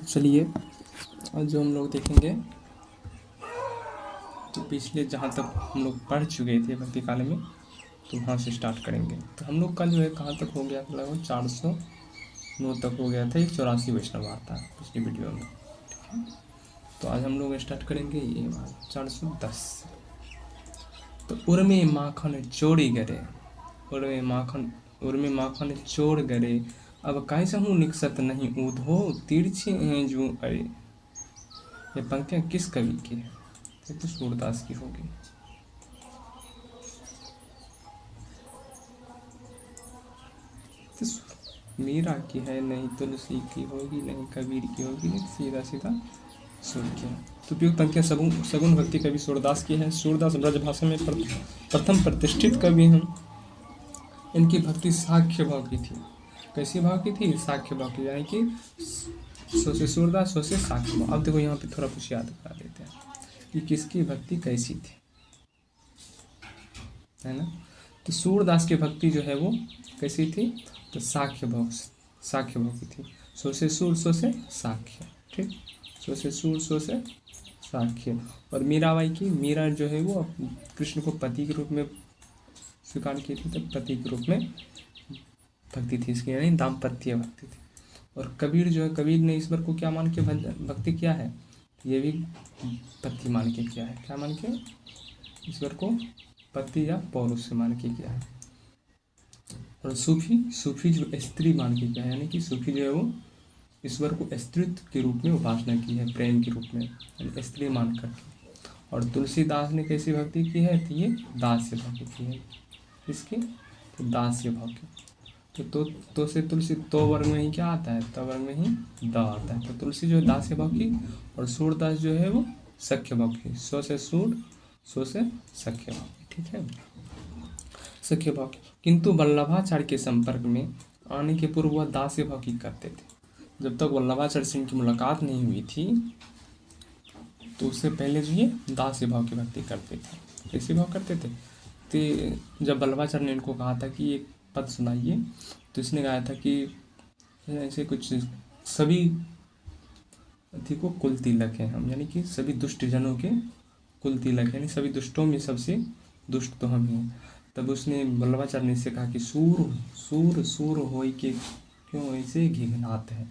तो चलिए आज जो हम लोग देखेंगे तो पिछले जहाँ तक हम लोग पढ़ चुके थे भक्ति काल में तो वहाँ से स्टार्ट करेंगे। तो हम लोग का जो है कहाँ तक हो गया था, लगभग 409 तक हो गया था। ये 84 वैष्णव वार्ता पिछली वीडियो में। ठीक है, तो आज हम लोग स्टार्ट करेंगे ये 410। तो उर्मे माखन चोरी गरे, उर्मे माखन चोर गरे, अब कैसे हूँ निकसत नहीं ऊधो, तिरछे हैं जू अरे। ये पंक्तियाँ किस कवि की है? ये तो सूरदास की होगी। तो मीरा की है, नहीं तुलसी की होगी, नहीं कबीर की होगी, नहीं सीधा सीधा सूर की है। तो उपयुक्त पंक्तियाँ सगुण भक्ति कवि सूरदास की है। सूरदास ब्रजभाषा में प्रथम प्रतिष्ठित कवि हैं। इनकी भक्ति साख्य भाव की थी। कैसी भाव की थी? साख्य भाव की, यानी कि सो से सूरदास, सो से साख्य भाव। अब देखो यहाँ पे थोड़ा कुछ याद करा देते हैं कि किसकी भक्ति कैसी थी, है ना। तो सूरदास की भक्ति जो है वो कैसी थी? तो साख्य भाव की थी। सो से सूर, सो से साख्य। ठीक, सो से सूर, सो से साख्य। और मीराबाई की, मीरा जो है वो कृष्ण को पति के रूप में स्वीकार की थी, तो पति के रूप में भक्ति थी इसकी, यानी दाम्पत्य भक्ति थी। और कबीर जो है, कबीर ने ईश्वर को क्या मान के भक्ति किया है? ये भी पति मान के किया है। क्या मान के? ईश्वर को पति या पौरुष से मान के किया है। और सूफी जो स्त्री मान के किया है, यानी कि सूफी जो है वो ईश्वर को स्त्रीत्व के रूप में उपासना की है, प्रेम के रूप में, यानी स्त्री मान करके। और तुलसीदास ने कैसी भक्ति की है? तो ये दास्य भाव की की है। इसकी तो दास्य भाव की। तो से तुलसी तो वर्ग में ही क्या आता है? तो वर्ग में ही द आता है। तो तुलसी जो है दास्य भाव की, और सूरदास जो है वो सख्य भाव की। सो से सूर, सो से सख्य भाव की। ठीक है, सख्य भाव की। किंतु वल्लभाचार्य के संपर्क में आने के पूर्व वह दास्य भाव की करते थे। जब तक वल्लभाचार्य से इनकी मुलाकात नहीं हुई थी तो उससे पहले जो ये दास्य भाव की भक्ति करते थे। कैसे भाव करते थे? तो जब वल्लभाचार्य ने इनको कहा था कि एक पद सुनाइए, तो इसने कहा था कि ऐसे कुछ सभी अति को कुल तिलक है हम, यानी कि सभी दुष्ट जनों के कुल तिलक, यानी सभी दुष्टों में सबसे दुष्ट तो हम हैं। तब उसने वल्लभाचार्य ने इससे कहा कि सूर होय के क्यों ऐसे घिघनात है।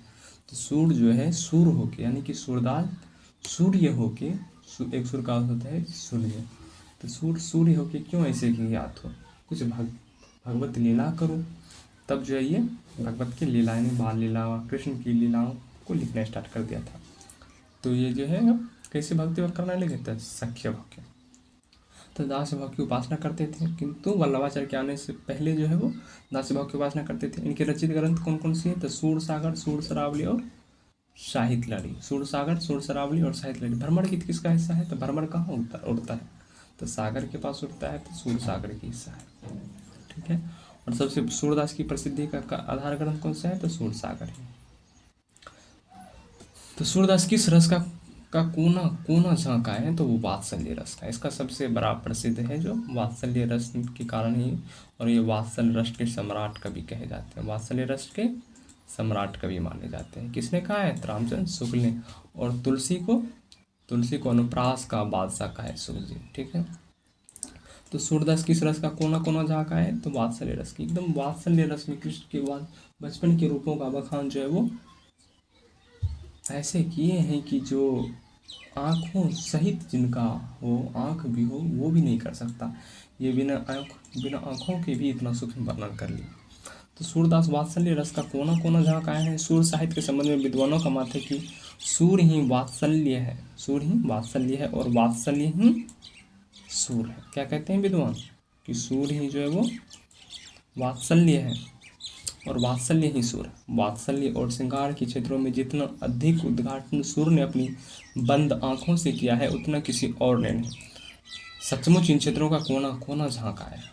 तो सूर जो है सूर होके, यानी कि सूरदास सूर्य होके, एक सुर का होता है सूर्य, तो सूर्य होके क्यों ऐसे घिघात हो, कुछ भगवत लीला करो। तब जो है ये भगवत की लीलाएं, बाल लीला, कृष्ण की लीलाओं को लिखना स्टार्ट कर दिया था। तो ये जो है कैसे भक्ति करना लगे थे? सख्य भाव के। तो दास्य भाव की उपासना करते थे, किंतु वल्लभाचार्य के आने से पहले जो है वो दास्य भाव की उपासना करते थे। इनके रचित ग्रंथ कौन कौन सी है? तो सूर सागर, सूर शरावली और साहित्य लड़ी। सूर सागर, सूर शरावली और साहित्य लड़ी। भ्रमर गीत किसका हिस्सा है? तो भ्रमर कहाँ उड़ता है? तो सागर के पास उड़ता है, तो सूर सागर की हिस्सा है। ठीक है, और सबसे सूरदास की प्रसिद्धि का आधार ग्रंथ कौन सा है? तो सूर सागर है। तो सूरदास किस रस का कोना झांका है? तो वो वात्सल्य रस का। इसका सबसे बड़ा प्रसिद्ध है जो वात्सल्य रस के कारण ही, और ये वात्सल्य रस के सम्राट कवि कहे जाते हैं। वात्सल्य रस के सम्राट कवि माने जाते हैं। किसने कहा है? रामचंद्र शुक्ल ने। और तुलसी को अनुप्रास का बादशाह कहा है शुक्ल जी। ठीक है, तो सूरदास किस रस का कोना झांका है? तो वात्सल्य रस की। एकदम वात्सल्य रस में कृष्ण के बाद बचपन के रूपों का बखान जो है वो ऐसे किए हैं कि जो आँखों सहित जिनका हो, आँख भी हो, वो भी नहीं कर सकता। ये बिना आँखों के भी इतना सूक्ष्म वर्णन कर लिया। तो सूरदास वात्सल्य रस का कोना झांका है। सूर साहित्य के संबंध में विद्वानों का मत है कि सूर ही वात्सल्य है, सूर ही वात्सल्य है और वात्सल्य ही सूर है। क्या कहते हैं विद्वान? कि सूर ही जो है वो वात्सल्य है और वात्सल्य ही सूर है। वात्सल्य और श्रृंगार के क्षेत्रों में जितना अधिक उद्घाटन सूर ने अपनी बंद आंखों से किया है, उतना किसी और ने नहीं। सचमुच इन क्षेत्रों का कोना झांका है।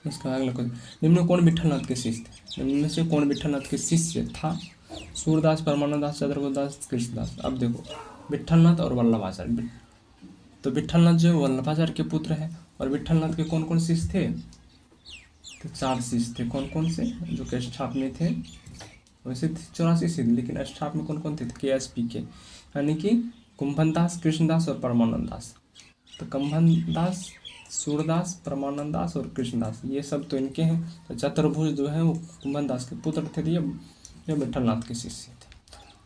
इसका अगला क्वेश्चन, निम्न कौन विठलनाथ के शिष्य थे? निम्न में से कौन विठलनाथ के शिष्य था? सूरदास, परमानंद दास, चंद्रगुप्तदास, कृष्णदास। अब देखो विठलनाथ और वल्लभाचार्य। तो विठलनाथ जो वल्लभाचार्य के पुत्र है, और विठलनाथ के कौन कौन शिष्य थे? तो 4 शिष्य थे। कौन कौन से? जो कैष्ठाप में थे, वैसे 84 सिद्ध, लेकिन अष्टाप में कौन कौन थे? KSP के, यानी कि कुंभन दास, कृष्णदास और परमानंद दास। तो कुंभन दास, सूरदास, परमानंद दास और कृष्णदास, ये सब तो इनके हैं। तो चतुर्भुज जो है वो कुंभन दास के पुत्र थे, ये विठलनाथ के शिष्य थे।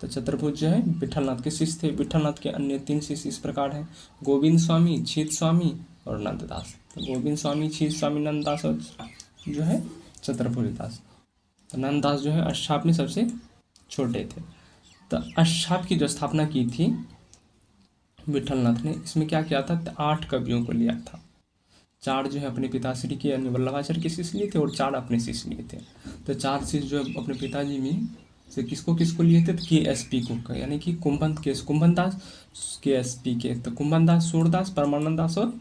तो चतुर्भुज जो है विठलनाथ के शिष्य थे। विठलनाथ के अन्य 3 शिष्य इस प्रकार हैं: गोविंद स्वामी, छीत स्वामी और नंददास। तो गोविंद स्वामी, छीत स्वामी, नंददास और जो है चतुर्भुज दास। तो नंददास जो है अष्टाप में सबसे छोटे थे। तो अष्टाप की जो स्थापना की थी विठलनाथ ने, इसमें क्या किया था? 8 कवियों को लिया था। 4 जो है अपने पिताश्री के यानी वल्लभाचार्य के शिष्य लिए थे और 4 अपने शिष्य लिए थे। तो 4 शिष्य जो है अपने पिताजी में से किसको किसको लिए थे? तो KSP को, यानी कि कुंभन दास, KSP के। तो कुंभन दास, सूरदास, परमानंद दास और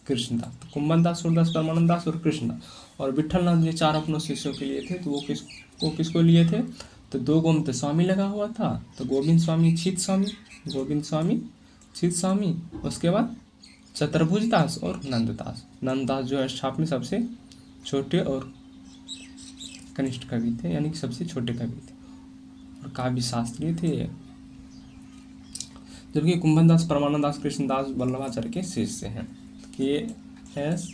कृष्णदास। तो कुंभन दास, सूरदास, परमानंद दास और कृष्णदास। और विठलनाथ ने 4 अपनों शिष्यों के लिए थे। तो वो किसको लिए थे? तो 2 गोमती स्वामी लगा हुआ था। तो गोविंद स्वामी, छीत स्वामी, गोविंद स्वामी, छीत स्वामी, उसके बाद चतुर्भुज दास और नंददास। नंददास जो है अष्टाप में सबसे छोटे और कनिष्ठ कवि थे, यानी कि सबसे छोटे कवि थे और काव्य शास्त्री थे। जबकि कुंभन दास, परमानंद दास, कृष्णदास वल्लभाचार्य के शिष्य हैं। KSP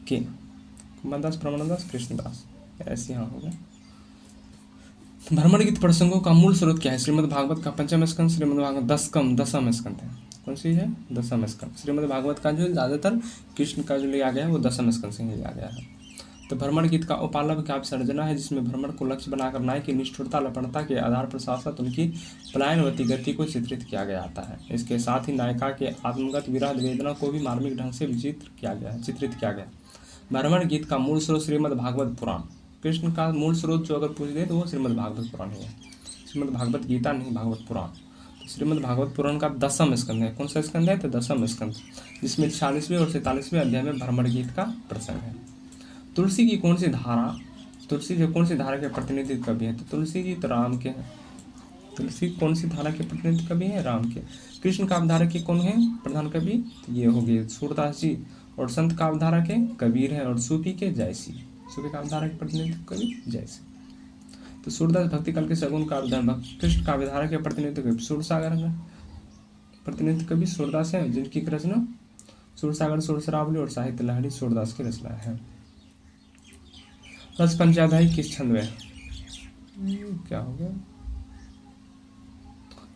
के, कुंभन दास, परमानंद दास, कृष्णदास, ऐसे यहाँ होगा। भ्रमण गीत प्रसंगों का मूल स्रोत क्या है? श्रीमद् भागवत का 5वां स्कंद, श्रीमद् भागवत 10वां स्कंद है। कौन सी है? 10वां स्कंद। श्रीमद् भागवत का जो ज़्यादातर कृष्ण का जो लिया गया है वो 10वां स्कंद से ही लिया गया है। तो भ्रमण गीत का उपालभ काव्य सर्जना है, जिसमें भ्रमण को लक्ष्य बनाकर नायक की निष्ठुरता, लपटता के आधार पर साथ साथ उनकी पलायनवती गति को चित्रित किया गया आता है। इसके साथ ही नायिका के आत्मगत विरह वेदना को भी मार्मिक ढंग से चित्रित किया गया। भ्रमण गीत का मूल स्रोत श्रीमद् भागवत पुराण। कृष्ण का मूल स्रोत जो अगर पूछ दे तो वो श्रीमद् भागवत पुराण ही है, श्रीमद् भागवत गीता नहीं, भागवत पुराण। तो श्रीमद् भागवत पुराण का 10वां स्कंद है। कौन सा स्कंद है? तो 10वां स्कंद, जिसमें 46वें और 47वें अध्याय में भ्रमण गीत का प्रसंग है। तुलसी की कौन सी धारा, तुलसी जो कौन सी धारा के प्रतिनिधित्व कवि है? तो तुलसी जी तो राम के हैं। तुलसी कौन सी धारा के प्रतिनिधित्व कवि है? राम के। कृष्ण काव्यधारा के कौन है प्रधान कवि? तो ये हो गए सूरदास जी। और संत काव्यधारा के कबीर है। और सूफी के जयसी। सूफी काव्यधारा के प्रतिनिधित्व कवि जयसी। तो सूरदास भक्ति काल के सगुन काव्यधारा, कृष्ण काव्यधारा के प्रतिनिधित्व कवि सूरसागर है। प्रतिनिधित्व कवि सूरदास है, जिनकी रचना सूरसागर, सुरसरावली और साहित्य लहरी सूरदास की रचना है। रस पंचाध्यायी किस छंद में? क्या हो गया?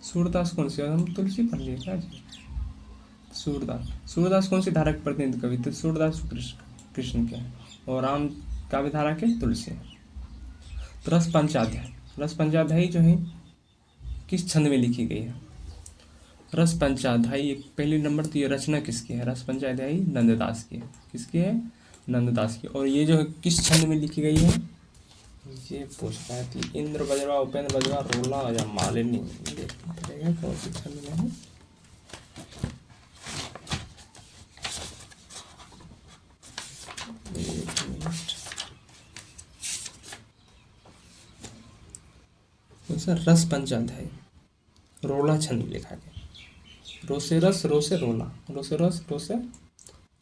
सूरदास कौन सी? हम तुलसी पढ़ लिए क्या जी? सूरदास कौन सी धारा के प्रतिनिधित्व कवि? तो सूरदास कृष्ण के हैं और राम काव्य धारा के तुलसी हैं। तो रस पंचाध्यायी जो है किस छंद में लिखी गई है? रस पंचाध्यायी पहले नंबर तो ये रचना किसकी है? रस पंचाध्यायी नंददास की है। किसकी है? नंददास की। और ये जो है किस छंद में लिखी गई है? ये पूछता है कि इंद्र बजवा, उपेंद्र बजवा, रोला या मालिनी, देखना पड़ेगा कौन सी छंद में है। रस पंचाध्यायी रोला छंद में लिखा गया। रोसे रस, रोसे रोला, रोसे रस, रोसे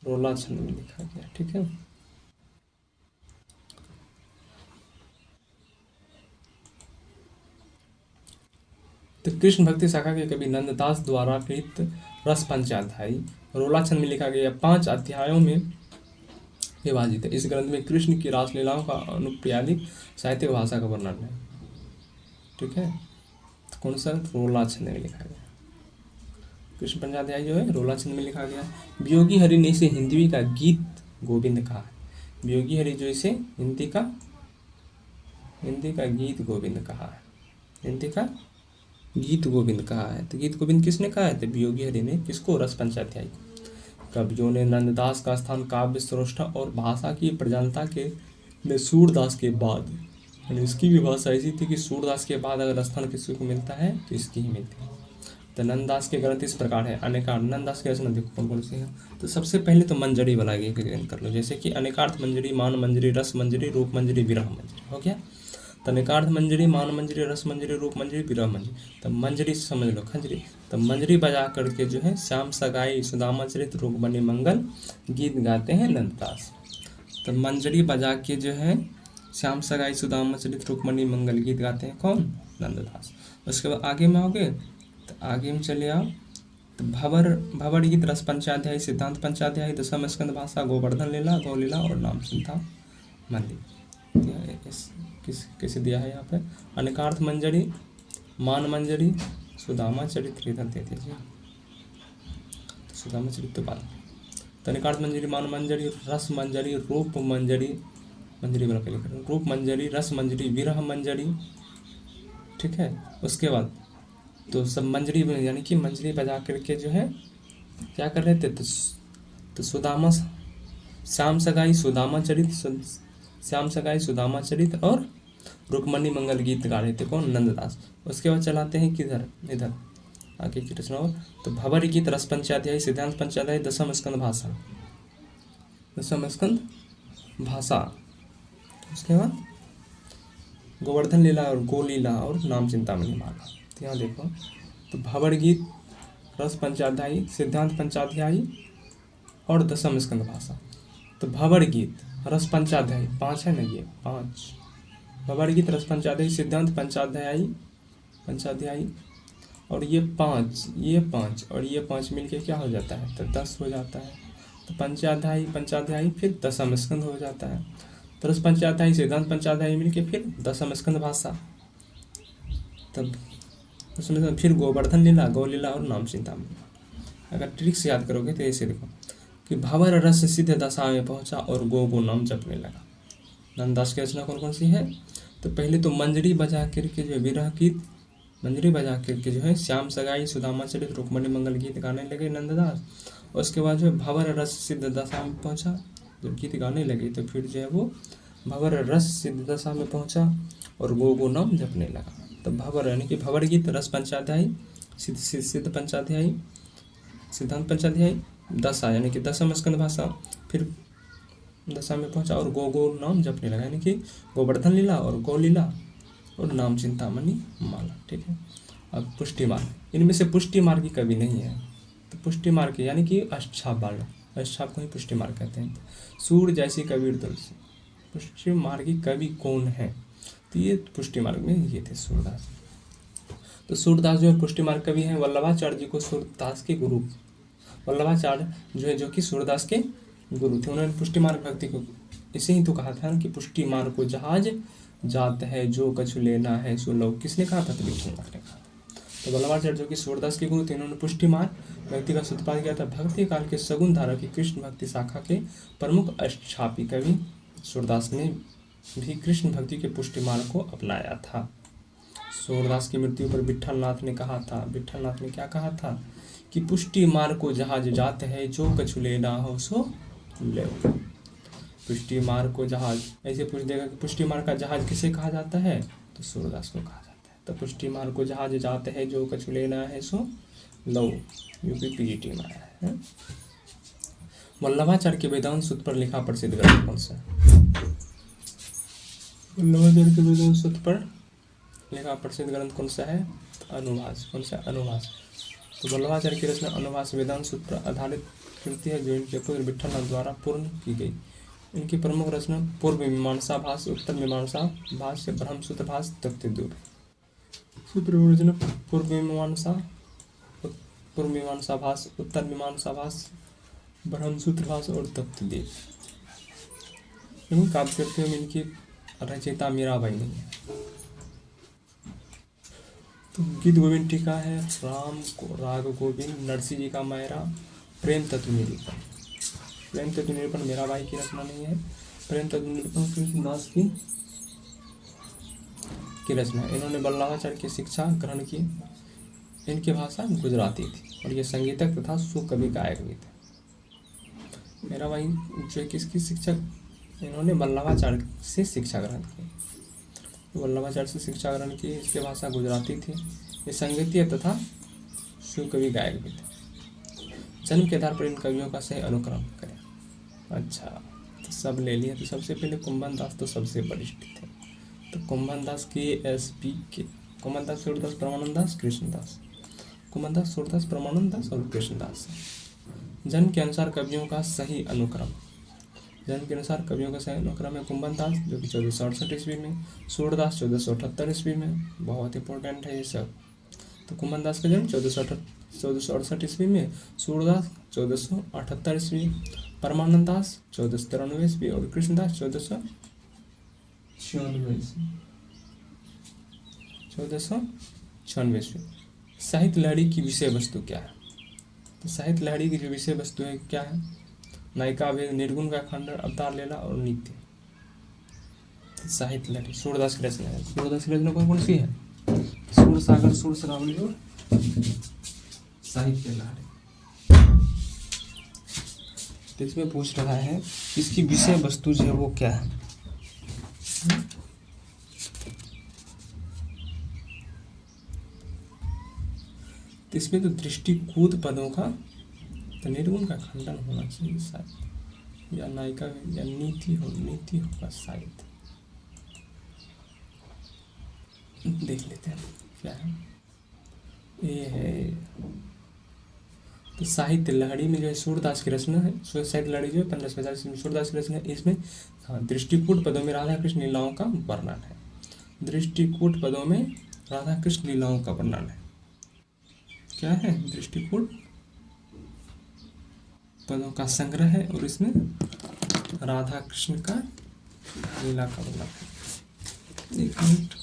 रोला छंद में लिखा गया। ठीक है। तो कृष्ण भक्ति शाखा के कवि नंददास द्वारा कृत रस पंचाध्यायी रोला छंद में लिखा गया 5 अध्यायों में विभाजित है। इस ग्रंथ में कृष्ण की रासलीलाओं का अनुप्रियालिक साहित्य भाषा का वर्णन है। ठीक है। तो कौन सा? रोला छंद में लिखा गया। कृष्ण पंचाध्यायी जो है रोला छंद में लिखा गया। वियोगी हरि ने इसे हिंदी का गीत गोविंद कहा है। वियोगी हरि जो इसे हिंदी का गीत गोविंद कहा है। हिंदी का गीत गोविंद कहा है। तो गीत गोविंद किसने कहा है? तो वियोगी हरि ने। किसको? रस पंचाध्यायी। कवियों ने नंददास का स्थान काव्य श्रेष्ठता और भाषा की प्रधानता के सूरदास के बाद, इसकी भी भाषा ऐसी थी कि सूरदास के बाद अगर स्थान किसी को मिलता है तो इसकी ही मिलती है। तो नंददास के ग्रंथ इस प्रकार है। अनेकार्थ नंददास की रचना देखो कौन कौन सी है। तो सबसे पहले तो मंजरी वाला कर लो, जैसे कि अनेकार्थ मंजरी, मान मंजरी, रस मंजरी, रूप मंजरी, विरह मंजरी। हो गया। तो अनेकार्थ मंजरी, मान मंजरी, रस मंजरी, रूप मंजरी, विरह मंजरी। तो मंजरी समझ लो खंजरी। तो मंजरी बजा करके जो है श्याम सगाई, सुदामा चरित, रुक्मणी मंगल गीत गाते हैं नंददास। तो मंजरी बजा के जो है श्याम सगाई सुदामा चरित रुक्मणी मंगल गीत गाते हैं कौन? नंददास। उसके बाद आगे में आओगे तो आगे में चले आओ तो भवर गीत रस पंचाध्यायी सिद्धांत पंचाध्यायी दशम स्कंद भाषा गोवर्धन लीला गौलीला और नाम चिंता मंदिर। किसे दिया है यहाँ पे? अनिकार्थ मंजरी, मान मंजरी, सुदामा चरित्र इधर दे दीजिए, सुदामा चरित्र बाल, तनिकार्थ मंजरी, मान मंजरी, रस मंजरी, रूप मंजरी, मंजरी बना के लिख, रूप मंजरी, रस मंजरी, विरह मंजरी, ठीक है। उसके बाद तो सब मंजरी यानी कि मंजरी बजा करके जो है क्या कर रहे थे? तो सुदामा श्याम सगाई सुदामा चरित, श्याम सगाई सुदामा चरित और रुक्मणी मंगल गीत गा रहे थे कौन? नंददास। उसके बाद चलाते हैं किधर? इधर आगे की रचना। और तो भवर गीत रस पंचाध्यायी सिद्धांत पंचाध्यायी दशम स्कंद भाषा, दशम स्कंद भाषा। उसके बाद गोवर्धन लीला और गोलीला और नाम चिंतामणि माला। तो यहाँ देखो तो भवर गीत रस पंचाध्यायी सिद्धांत पंचाध्यायी और दशम स्कंद भाषा। तो भवर गीत रस पंचाध्यायी 5 है ना, ये 5 भवर गीत रस पंचाध्यायी सिद्धांत पंचाध्यायी और ये 5 और ये 5 मिलके क्या हो जाता है? तो 10 हो जाता है। तो पंचाध्यायी फिर दशम स्कंद हो जाता है। तो रस पंचाध्यायी सिद्धांत पंचाध्यायी मिलके फिर दशम स्कंद भाषा, तब उसमें फिर गोवर्धन लीला गौलीला और नाम चिंतामणि। अगर ट्रिक से याद करोगे तो ऐसे देखो कि भवर रस सिद्ध दशा में पहुंचा और गो नाम जपने लगा। नंददास की रचना कौन कौन सी है? तो पहले तो मंजरी बजा करके जो विरह गीत मंजरी बजा करके जो है श्याम सगाई सुदामा चरित रुक्मणी मंगल गीत गाने लगे नंददास। उसके बाद जो है भवर रस सिद्ध दशा में पहुंचा, जब गीत गाने लगे तो फिर जो है वो भवर रस सिद्ध दशा में पहुंचा और गो नाम जपने लगा। तो भवर यानी कि भवर गीत रस पंचाध्यायी सिद्ध पंचाध्यायी सिद्धांत पंचाध्यायी दशा यानी कि दशम स्कंद भाषा, फिर दशा में पहुंचा और गो नाम जपने लगा यानी कि गोवर्धन लीला और गौलीला और नाम चिंतामणि माला, ठीक है। अब पुष्टि मार्ग, इनमें से पुष्टि मार्ग की कवि नहीं है। तो पुष्टि मार्ग यानी कि अष्टछाप वाला, अष्टछाप को ही पुष्टि मार्ग कहते हैं। सूर जैसी कबीर तुलसी, पुष्टि मार्गी कवि कौन है? तो ये पुष्टि मार्ग में ये थे सूरदास। तो सूरदास जो है पुष्टि मार्ग कवि हैं। वल्लभाचार्य जी को सूरदास के गुरु, वल्लभाचार्य जो है जो कि सूरदास के गुरु थे, उन्होंने पुष्टि मार्ग भक्ति को इसे ही तो कहा था कि पुष्टि मार्ग को जहाज जात है जो कछु लेना है सो लो। किसने कहा था? तो विष्णु ने कहा था। तो वल्लभाचार्य जो कि सूरदास के गुरु थे, इन्होंने पुष्टि मार्ग भक्ति का सूत्रपात किया था। भक्ति काल के सगुन धारा की कृष्ण भक्ति शाखा के प्रमुख अष्टछापी कवि सूरदास ने भी कृष्ण भक्ति के पुष्टि मार्ग को अपनाया था। सूरदास की मृत्यु पर विठलनाथ ने कहा था, विठलनाथ ने क्या कहा था कि पुष्टि मार्ग को जहाज जात है जो कछु लेना हो सो ले। पुष्टि मार्ग को जहाज, ऐसे पूछ देगा कि पुष्टि मार्ग का जहाज किसे कहा जाता है? तो सूरदास को कहा जाता है। तो पुष्टि मार्ग को जहाज जाते हैं जो कछु लेना है सो लो, यूपी पीजीटी में आया है। वल्लभाचार्य के वेदांत सूत्र पर लिखा प्रसिद्ध ग्रंथ कौन सा? वल्लभाचार्य के वेदांत सूत्र पर लिखा प्रसिद्ध ग्रंथ कौन सा है? अनुभास। कौन सा? अनुभास। तो वल्लभाचार्य की रचना अनुभास वेदांत सूत्र पर आधारित कृति है जो इनके पुत्र विठलनाथ द्वारा पूर्ण की गई। इनकी प्रमुख रचना पूर्व मीमांसा भाष्य, उत्तर मीमांसा भाष्य, ब्रह्मसूत्र भाष्य, तक्तद्वीप। सूत्र रचना पूर्व मीमांसा भाष्य, उत्तर मीमांसा भाष्य, ब्रह्मसूत्र भाष्य और तक्तद्वीप। इन काव्य कृतियों में इनकी रचयिता मीराबाई नहीं है। तो गीत गोविंद टीका है राम को राग गोविंद, नरसिंह जी का मायरा, प्रेम तत्व निरूपण। प्रेम तत्व निरूपण मीराबाई की रचना नहीं है। प्रेम तत्व निरूपण कृष्णदास की रचना है। इन्होंने वल्लभाचार्य की शिक्षा ग्रहण की। इनकी भाषा गुजराती थी और ये संगीतक तथा सुकवि गायक भी थे। मीराबाई जो किसकी शिक्षा, इन्होंने वल्लभाचार्य से शिक्षा ग्रहण की। वल्लभाचार्य से शिक्षा ग्रहण की। इसकी भाषा गुजराती थी। ये संगीतीय तथा सुकवि गायक भी थे। जन्म के आधार पर इन कवियों का सही अनुक्रम करें। अच्छा, तो सब ले लिया। तो सबसे पहले कुंभन दास तो सबसे वरिष्ठ थे। तो कुंभन दास KSP के, कुंभन दास, सूरदास, परमानंद दास, कृष्णदास। कुंभन दास, सूरदास, परमानंद दास और कृष्णदास। जन्म के अनुसार कवियों का सही अनुक्रम। जन्म के अनुसार कवियों का सही अनुक्रम है कुंभन दास जो कि 1468 ईस्वी में, सूरदास 1478 ईस्वी में। बहुत इंपॉर्टेंट है ये सब। तो कुंभन दास का जन्म 1468 ईस्वी में, सूरदास 1478 ईस्वी, परमानंद दास 1493 ईस्वी और कृष्णदास 1496 ईस्वी। 1496 ईस्वी। साहित्य लहरी की विषय वस्तु क्या है? तो साहित्य लहरी की जो विषय वस्तु है क्या है? नायिका भेद, निर्गुण का खंडन, अवतार लीला और नित्य। साहित्य लहरी सूरदास की रचना है। सूरदास की रचना कौन कौन सी है? सूर सागर, सूर शरावली और साहित्य लहरी। तो इसमें पूछ रहा है इसकी विषय वस्तु जो है वो क्या है? तो इसमें तो दृष्टिकूट पदों का तो निर्गुण का खंडन होना चाहिए शायद, या नायिका या नीति होगा शायद। देख लेते हैं क्या है। ये है तो साहित्य लहरी में जो है सूरदास की रचना है। साहित्य लहरी जो है 1550 में सूरदास की रचना है। इसमें दृष्टिकूट पदों में राधा कृष्ण लीलाओं का वर्णन है। दृष्टिकूट पदों में राधा कृष्ण लीलाओं का वर्णन है। क्या है? दृष्टिकूट पदों का संग्रह है और इसमें राधा कृष्ण का लीला का वर्णन है। एक मिनट।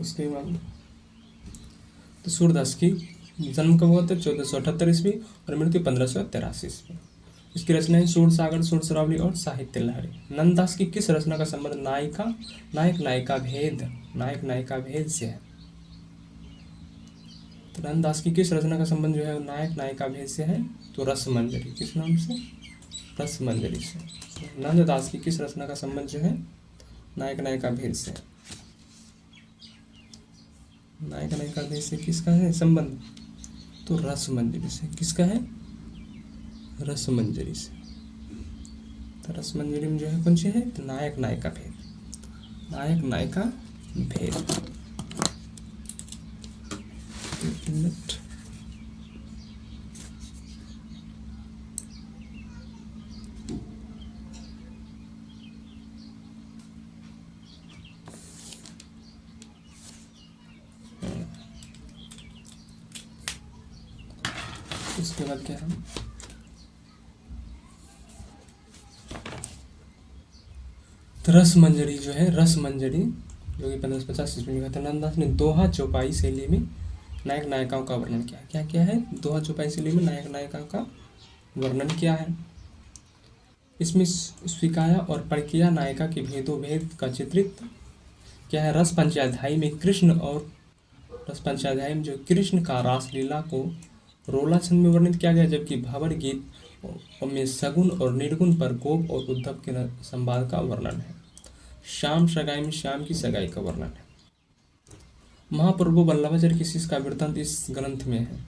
उसके बाद तो सूरदास की जन्म कब हुआ था? 1478 ईस्वी और मृत्यु 1583 ईस्वी। इसकी रचनाएं सूर सागर, सूर शरावली और साहित्य लहरी। नंददास की किस रचना का संबंध नायक नायिका भेद से है? तो नंददास की किस रचना का संबंध जो है नायक नायिका भेद से है? तो रसमंजरी। किस नाम से? रसमंजरी से। नंददास की किस रचना का संबंध जो है नायक नायिका भेद से? नायक नायिका भेद से किसका है संबंध? तो रसमंजरी से। किसका है? रसमंजरी से। तो रसमंजरी में जो है कौन सी है? तो नायक नायिका भेद। नायक नायिका भेद। एक मिनट। उसके बाद क्या है? तो रसमंजरी जो है, रसमंजरी जो कि 1550 ईस्वी में था। नंददास ने दोहा चौपाई शैली में नायक नायिकाओं का वर्णन किया। क्या क्या है? दोहा चौपाई शैली में नायक नायिकाओं का वर्णन किया है। इसमें स्वीकाया और परकिया नायिका के भेदों भेद का चित्रित क्या है? रस पंचाध्यायी में जो कृष्ण का रासलीला को रोला छंद में वर्णित किया गया, जबकि भावर गीत में सगुन और निर्गुण पर गोप और उद्धव के संवाद का वर्णन है। श्याम सगाई में श्याम की सगाई का वर्णन है। महाप्रभु वल्लभाचार्य की शिष्य का वृत्तांत इस ग्रंथ में है।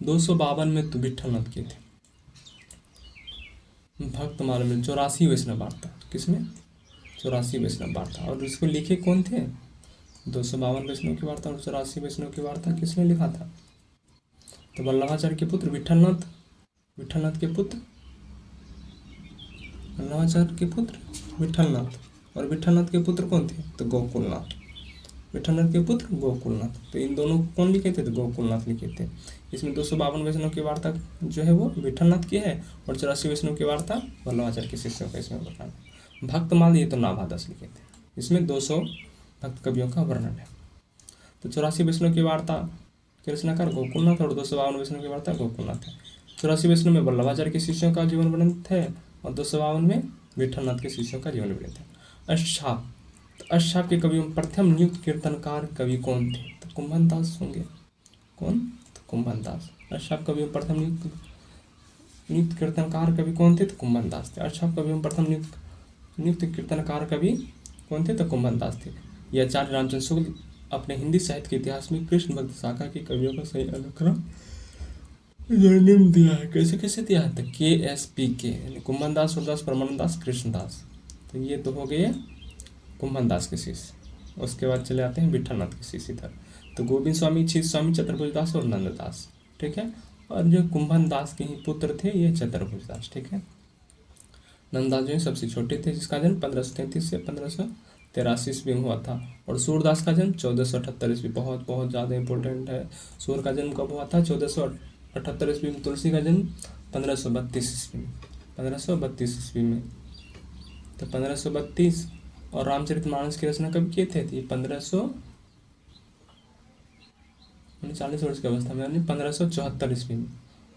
252 में तो विठ्ठलनाथ के थे। भक्तमाला में 84 वैष्णव वार्ता। किसमें? 84 वैष्णव वार्ता। और इसको लिखे कौन थे? 252 वैष्णव की वार्ता और 84 वैष्णव की वार्ता किसने लिखा था? तो वल्लभाचार्य के पुत्र विठ्ठलनाथ के पुत्र वल्लभाचार्य के पुत्र विठ्ठलनाथ। और विठ्ठलनाथ के पुत्र कौन थे? तो गोकुलनाथ। विठ्ठलनाथ के पुत्र गोकुलनाथ। तो इन दोनों को कौन लिखे थे? तो गोकुलनाथ लिखे थे। इसमें 252 वैष्णव की वार्ता जो है वो विठ्ठलनाथ की है और 84 वैष्णव की वार्ता वल्लभाचार्य के शिष्यों का इसमें वर्णन है। भक्तमाल ये तो नाभादास लिखे थे। इसमें 200 भक्त कवियों का वर्णन है। तो 84 वैष्णव की वार्ता के रचनाकार गोकुलनाथ और 252 वैष्णव की वार्ता गोकुलनाथ है। 84 वैष्णव में वल्लभाचार्य के शिष्यों का जीवन वर्णन है और 252 में विठ्ठलनाथ के शिष्यों का जीवन वर्णन है। अष्टछाप। अष्टछाप के कवियों में प्रथम नियुक्त कीर्तनकार कवि कौन थे? तो कुंभन दास होंगे। कौन? तो कुंभन दास। अष्टछाप कवियों में प्रथम नियुक्त कीर्तनकार कवि कौन थे? तो कुंभन दास थे। अष्टछाप कवियों में प्रथम नियुक्त कीर्तनकार कवि कौन थे? तो कुंभन दास थे। यह आचार्य रामचंद्र शुक्ल अपने हिंदी साहित्य के इतिहास में कृष्ण भक्त शाखा के कवियों का सही अनुक्रम जन्म दिया है। कैसे कैसे दिया है? तो KSPK यानी कुंभन दास, सूरदास, परमानंद दास, कृष्णदास। तो ये तो हो गए कुंभन दास के शिष्य। उसके बाद चले आते हैं विठलनाथ के शिष्य इधर। तो गोविंद स्वामी, छीत स्वामी, चतुर्भुज दास और नंददास। ठीक है। और जो कुंभन दास के ही पुत्र थे ये चतुर्भुज दास। ठीक है। नंददास जो है सबसे छोटे थे, जिसका जन्म 1533 से 1583 ईस्वी में हुआ था। और सूरदास का जन्म 1478 ईस्वी, बहुत बहुत ज़्यादा इंपॉर्टेंट है। सूर का जन्म कब हुआ था? 1478 ईस्वी में। तुलसी का जन्म 1532 ईस्वी में, 1532 ईस्वी में। तो 1532। और रामचरितमानस की रचना कब किए थे? 1539 वर्ष की अवस्था में, यानी 1574 ईस्वी में,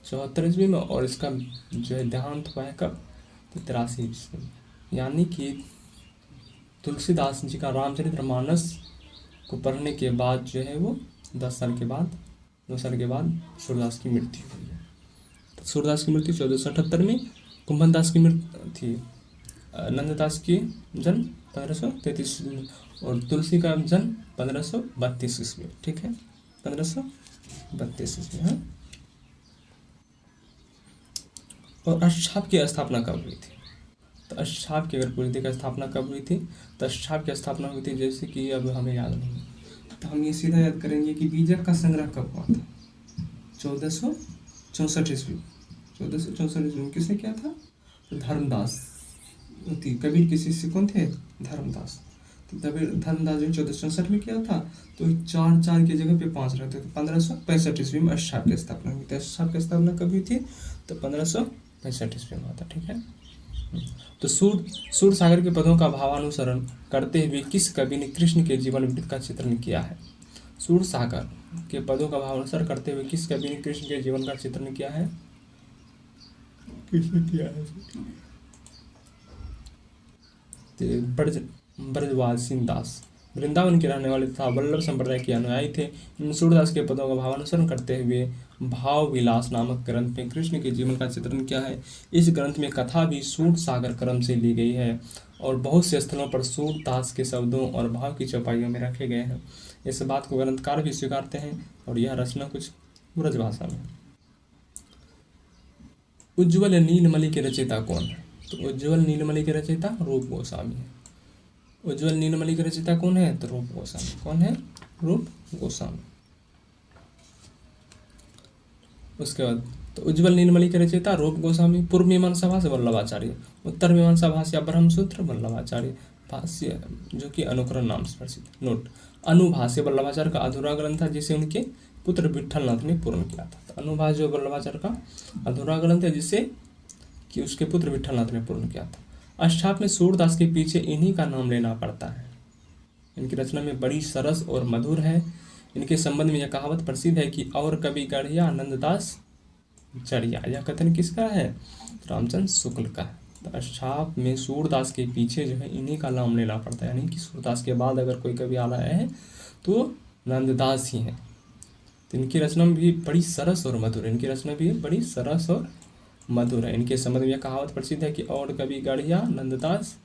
74 ईस्वी में। और इसका जो है देहांत हुआ है कब? तो 83 ईस्वी में। यानी कि तुलसीदास जी का रामचरितमानस को पढ़ने के बाद जो है वो 10 साल के बाद, 2 साल के बाद सूरदास की मृत्यु हुई है। तो सूरदास की मृत्यु 1478 में, कुंभन दास की मृत्यु थी, नंददास की जन्म 1533 में, और तुलसी का जन्म 1532 ईस्वी। ठीक है, 1532 ईस्वी। हाँ। और अष्टछाप की स्थापना कब हुई थी? तो अष्टछाप की अगर पूछते की स्थापना कब हुई थी, तो अष्टछाप की स्थापना हुई थी, जैसे कि अब हमें याद नहीं है, तो हम ये सीधा याद करेंगे कि बीजक का संग्रह कब हुआ था? 1464 ईस्वी। 1464 ईस्वी में किसने किया था? तो धर्मदास थी। कबीर के शिष्य कौन थे? धर्मदास। तो तभी धर्मदास जो 1464 में किया था। तो 4 की जगह पे 5 रहते। तो 1565 ईस्वी में अष्टछाप की स्थापना हुई थी। अष्टछाप की स्थापना कब हुई थी? तो 1565 ईस्वी में हुआ था। ठीक है। तो सूर सागर के पदों का भावानुसरण करते हुए किस कवि ने कृष्ण के जीवन वृत्त का चित्रण किया है? सूर सागर के पदों का भावानुसरण करते हुए किस कवि ने कृष्ण के जीवन का चित्रण किया है? किसने किया है? ब्रजवासी दास वृंदावन के रहने वाले तथा वल्लभ संप्रदाय के अनुयायी थे। इन सूरदास के पदों का भावानुसरण करते हुए भाव विलास नामक ग्रंथ में कृष्ण के जीवन का चित्रण किया है। इस ग्रंथ में कथा भी सूर सागर क्रम से ली गई है और बहुत से स्थलों पर सूरदास के शब्दों और भाव की चौपाइयों में रखे गए हैं। इस बात को ग्रंथकार भी स्वीकारते हैं और यह रचना कुछ ब्रजभाषा में। उज्ज्वल नीलमणि के रचयिता कौन है? तो उज्ज्वल नीलमणि के रचयिता रूप गोस्वामी है। उज्ज्वल नीलमणि के रचयिता कौन है? तो रूप गोस्वामी। कौन है? रूप गोस्वामी। उसके बाद तो उज्ज्वल नीलमणि के रचयिता रूप गोस्वामी। पूर्व मीमांसा भाष्य वल्लभाचार्य। उत्तर मीमांसा भाष्य ब्रह्मसूत्र वल्लभाचार्य भाष्य, जो कि अनुकरण नाम से प्रसिद्ध। नोट, अनुभाष्य वल्लभाचार्य का अधूरा ग्रंथ था, जिसे उनके पुत्र विठलनाथ ने पूर्ण किया था। तो अनुभाष्य जो वल्लभाचार्य का अधूरा ग्रंथ है, जिसे कि उसके पुत्र विठलनाथ ने पूर्ण किया था। अष्टछाप में सूरदास के पीछे इन्हीं का नाम लेना पड़ता है। इनकी रचना में बड़ी सरस और मधुर है। इनके संबंध में यह कहावत प्रसिद्ध है कि और कवि गढ़िया नंददास चढ़िया। यह कथन किसका है? रामचंद्र शुक्ल का है। तो अष्टछाप में सूरदास के पीछे जो है इन्हीं का नाम लेना पड़ता है, यानी कि सूरदास के बाद अगर कोई कवि आ रहा है तो नंददास ही है। तो इनकी रचना भी बड़ी सरस और मधुर है। इनकी रचना भी बड़ी सरस और मधुर है। इनके संबंध में यह कहावत प्रसिद्ध है कि और कवि गढ़िया नंददास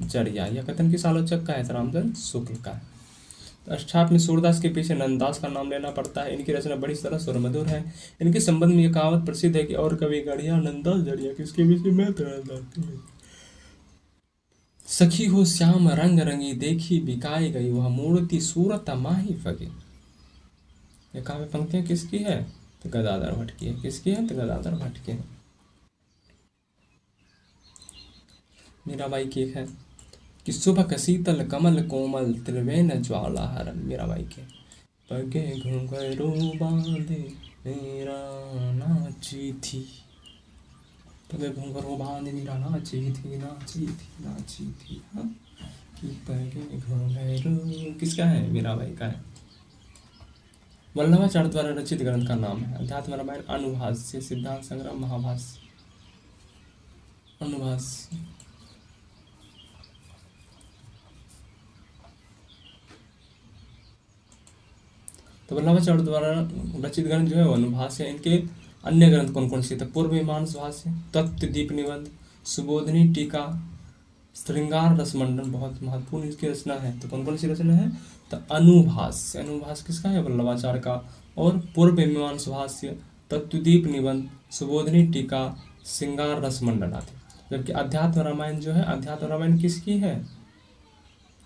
चढ़िया। यह कथन किस आलोचक का है? रामचंद्र शुक्ल का है। तो अष्टछाप में सूरदास के पीछे नंददास का नाम लेना पड़ता है। इनकी रचना बड़ी सरस और मधुर है। इनके संबंध में यह कहावत प्रसिद्ध है कि और कवि गढ़िया नंददास जड़िया। किसके बीच में? सखी हो श्याम रंग रंगी देखी बिकाई गई वह मूर्ति सूरत माही फगे। ये काव्य पंक्तियां किसकी है? तो गदाधर भट्ट की है। किसकी है? तो गदाधर भट्ट की है। मीराबाई की है कि सुबह शीतल कमल कोमल त्रिवेण ज्वाला हरण। मीराबाई के पगे घुंघरू बांधे मेरा नाची थी, पगे घुंघरू बांधे मेरा नाची थी, नाची थी, नाची थी। हाँ, कि पगे घुंघरू किसका है? मीराबाई का है। वल्लभाचार्य द्वारा रचित ग्रंथ का नाम है अध्यात्म रामायण, अनुभाष्य, सिद्धांत संग्रह, महाभाष्य। अनुभाष्य तो वल्लभाचार्य द्वारा रचित ग्रंथ जो है वो अनुभाष्य है। इनके अन्य ग्रंथ कौन कौन से थे? पूर्व मीमांसा भाष्य, तत्व दीप निबंध, सुबोधनी टीका, श्रृंगार रसमंडन, बहुत महत्वपूर्ण इसकी रचना है। तो कौन कौन सी रचना है? तो अनुभाष्य। अनुभाष्य किसका है? वल्लभाचार्य का। और पूर्व मीमांसा भाष्य तत्वदीप निबंध, सुबोधनी टीका, श्रृंगार रस मंडलादि। जबकि अध्यात्म रामायण जो है, अध्यात्म रामायण किसकी है?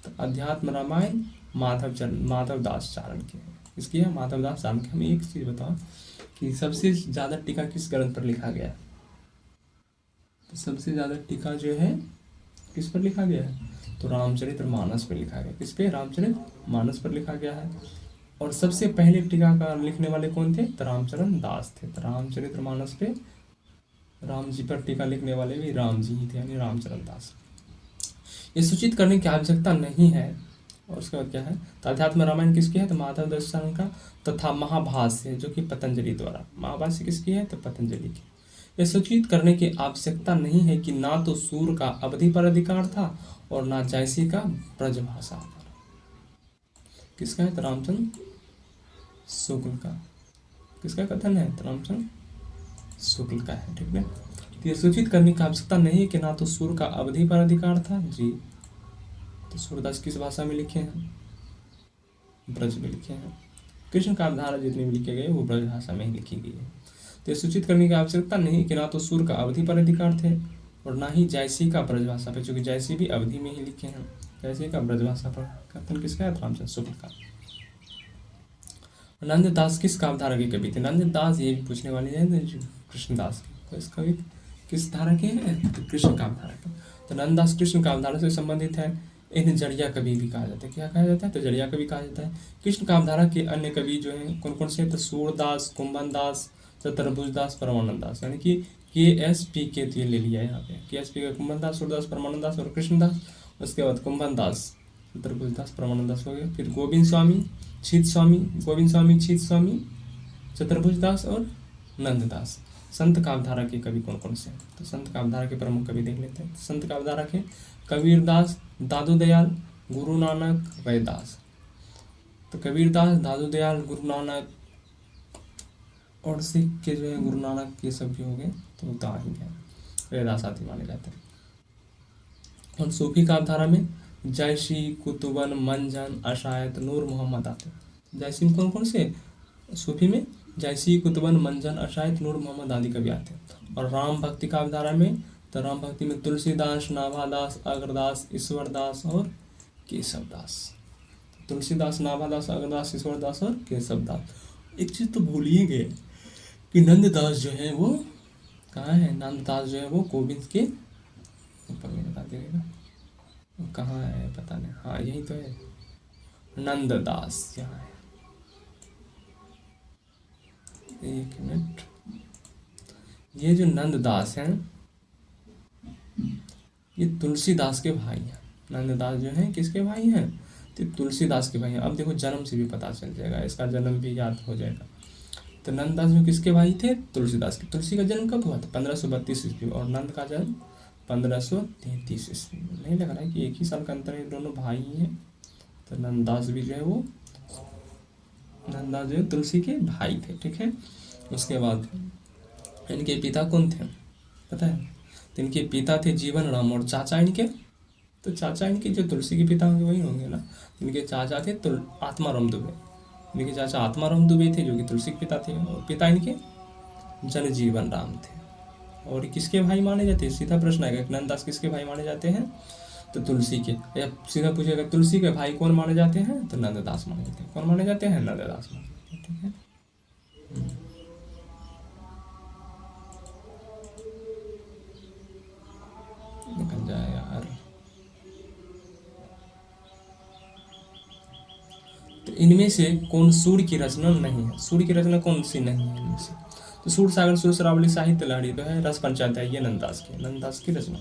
तो अध्यात्म रामायण माधव दास चारण की है। किसकी है? माधव दास चारण की। हमें एक चीज बताओ कि सबसे ज्यादा टीका किस ग्रंथ पर लिखा गया है? तो सबसे ज्यादा टीका जो है किस पर लिखा गया है? तो रामचरित्र मानस पर लिखा गया। किस पे? रामचरित्र मानस पर लिखा गया है। और सबसे पहले टीका का लिखने वाले कौन थे? तो रामचरण दास थे। तो रामचरित्र मानस पे राम जी पर टीका लिखने वाले भी राम जी ही थे, यानी रामचरण दास। ये सूचित करने की आवश्यकता नहीं है। और उसके बाद क्या है? तो अध्यात्म रामायण किसकी है? तो माधव दास चारण का। तथा महाभाष्य जो कि पतंजलि द्वारा। महाभाष्य किसकी है? तो पतंजलि की। यह सूचित करने की आवश्यकता नहीं है कि ना तो सूर का अवधि पर अधिकार था और ना जयसी का ब्रजभाषा पर। किसका है? तो रामचंद्र शुक्ल का। किसका कथन है? तो रामचंद्र शुक्ल का है। ठीक है। तो यह सूचित करने की आवश्यकता नहीं है कि ना तो सूर का अवधि पर अधिकार था जी। तो सूरदास किस भाषा में लिखे हैं? ब्रज में लिखे हैं। कृष्ण काव्यधारा जितने भी लिखे गए वो ब्रज भाषा में ही लिखी गई है। तो यह सूचित करने की आवश्यकता नहीं कि ना तो सूर का अवधि पर अधिकार थे और ना ही जयसी का ब्रजभाषा पर, क्योंकि जयसी भी अवधि में ही लिखे हैं। जयसी का ब्रजभाषा पर कथन किसका है? रामचंद्र शुक्ल का। नंददास किस काव्यधारा के कवि थे? नंददास ये भी पूछने वाले हैं कृष्णदास के। तो इसका भी किस धारा के हैं? तो कृष्ण काव्यधारा के। तो नंददास कृष्ण काव्यधारा से संबंधित है। इन्हें जड़िया कवि भी कहा जाता है। क्या कहा जाता है? तो जड़िया कवि कहा जाता है। कृष्ण काव्यधारा के अन्य कवि जो हैं कौन कौन से? तो सूरदास, कुंभन दास, चतुर्भुज दास, परमानंद दास, यानी कि KSP तो ये ले लिया यहाँ पे। KSP का कुंभन दास, सूरदास, परमानंद दास और कृष्णदास। उसके बाद कुंभन दास, चतुर्भुज दास, परमानंद दास हो गए। फिर गोविंद स्वामी, छीत स्वामी, गोविंद स्वामी, छीत स्वामी, चतुर्भुज दास और नंददास। संत काव्यधारा के कवि कौन कौन से हैं? तो संत काव्यधारा के प्रमुख कवि देख लेते हैं। संत काव्यधारा के कबीरदास, दादू दयाल, गुरु नानक, रैदास। तो कबीरदास, दादू दयाल, गुरु नानक और सिख के जो है गुरु नानक, ये सब भी हो गए तो दाही है, रैदास आदि माने जाते हैं। और सूफी काव्यधारा में जयसी, कुतुबन, मंजन, अशायत, नूर मोहम्मद आते हैं। जयसी में कौन कौन से? सूफी में जयसी, कुतुबन, मंजन, अशायत, नूर मोहम्मद आदि कवि आते हैं। और राम भक्ति काव्यधारा में तो राम भक्ति में तुलसीदास, नाभादास, अग्रदास, ईश्वरदास और केशवदास। तुलसीदास, नाभादास, अग्रदास, ईश्वरदास और केशवदास। एक चीज तो भूल ही गए कि नंददास जो है वो कहाँ है? नंददास जो है वो गोविंद के ऊपर में बता देगा, कहाँ है पता नहीं। हाँ यही तो है, नंददास यहाँ है। एक मिनट, ये जो नंददास हैं ये तुलसीदास के भाई हैं। नंददास जो हैं किसके भाई हैं? तो तुलसीदास के भाई हैं। अब देखो जन्म से भी पता चल जाएगा, इसका जन्म भी याद हो जाएगा। तो नंददास जो किसके भाई थे? तुलसीदास के। तुलसी का जन्म कब हुआ था? 1532 ईस्वी। और नंद का जन्म 1533 ईस्वी में। नहीं लग रहा है कि एक ही साल का अंतर है, दोनों भाई ही हैं। तो नंददास भी जो है वो, नंददास जो है तुलसी के भाई थे। ठीक है। उसके बाद इनके पिता कौन थे पता है? तो इनके पिता थे जीवन राम। और चाचा इनके, तो चाचा इनके जो तुलसी के पिता होंगे वही होंगे ना। इनके चाचा थे आत्माराम दुबे। इनके चाचा आत्माराम दुबे थे जो कि तुलसी के पिता थे। और पिता इनके जनजीवन राम थे। और किसके भाई माने जाते हैं? सीधा प्रश्न आएगा, नंददास किसके भाई माने जाते हैं? तो तुलसी के। या सीधा पूछेगा तुलसी के भाई कौन माने जाते हैं? तो नंददास माने जाते हैं। कौन माने जाते हैं? नंददास माने जाते हैं। ठीक है। निकल जाए यार। तो इनमें से कौन सूर्य की रचना नहीं है? सूर्य की रचना कौन सी नहीं है इनमें से? तो सूर सागर, सुरसरावली, साहित्य लहरी तो है रस पंचाध्यायी, ये नंददास की रचना।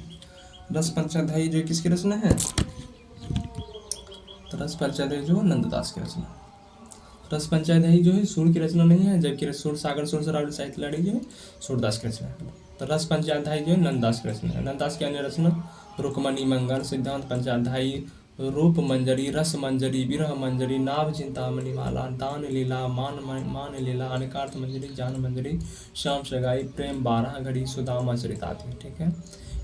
रस पंचाध्यायी जो किसकी रचना है? तो रस पंचाध्यायी जो नंददास की रचना। रस पंचाध्यायी जो है सूर्य की रचना नहीं है, जबकि सुर सागर, सुरसरावली, साहित्य लहरी जो है सूरदास की रचना है। तो रस पंचाध्यायी जो है नंददास की रचना है। नंददास की अन्य रचना रुक्मणी मंगल, सिद्धांत पंचाध्यायी, रूप मंजरी, रस मंजरी, विरह मंजरी, नाभ चिंतामणि माला, दान लीला, मान लीला, अनिकार्थ मंजरी, जान मंजरी, श्याम सगाई, प्रेम 12 घड़ी, सुदामा चरितार्थ। ठीक है।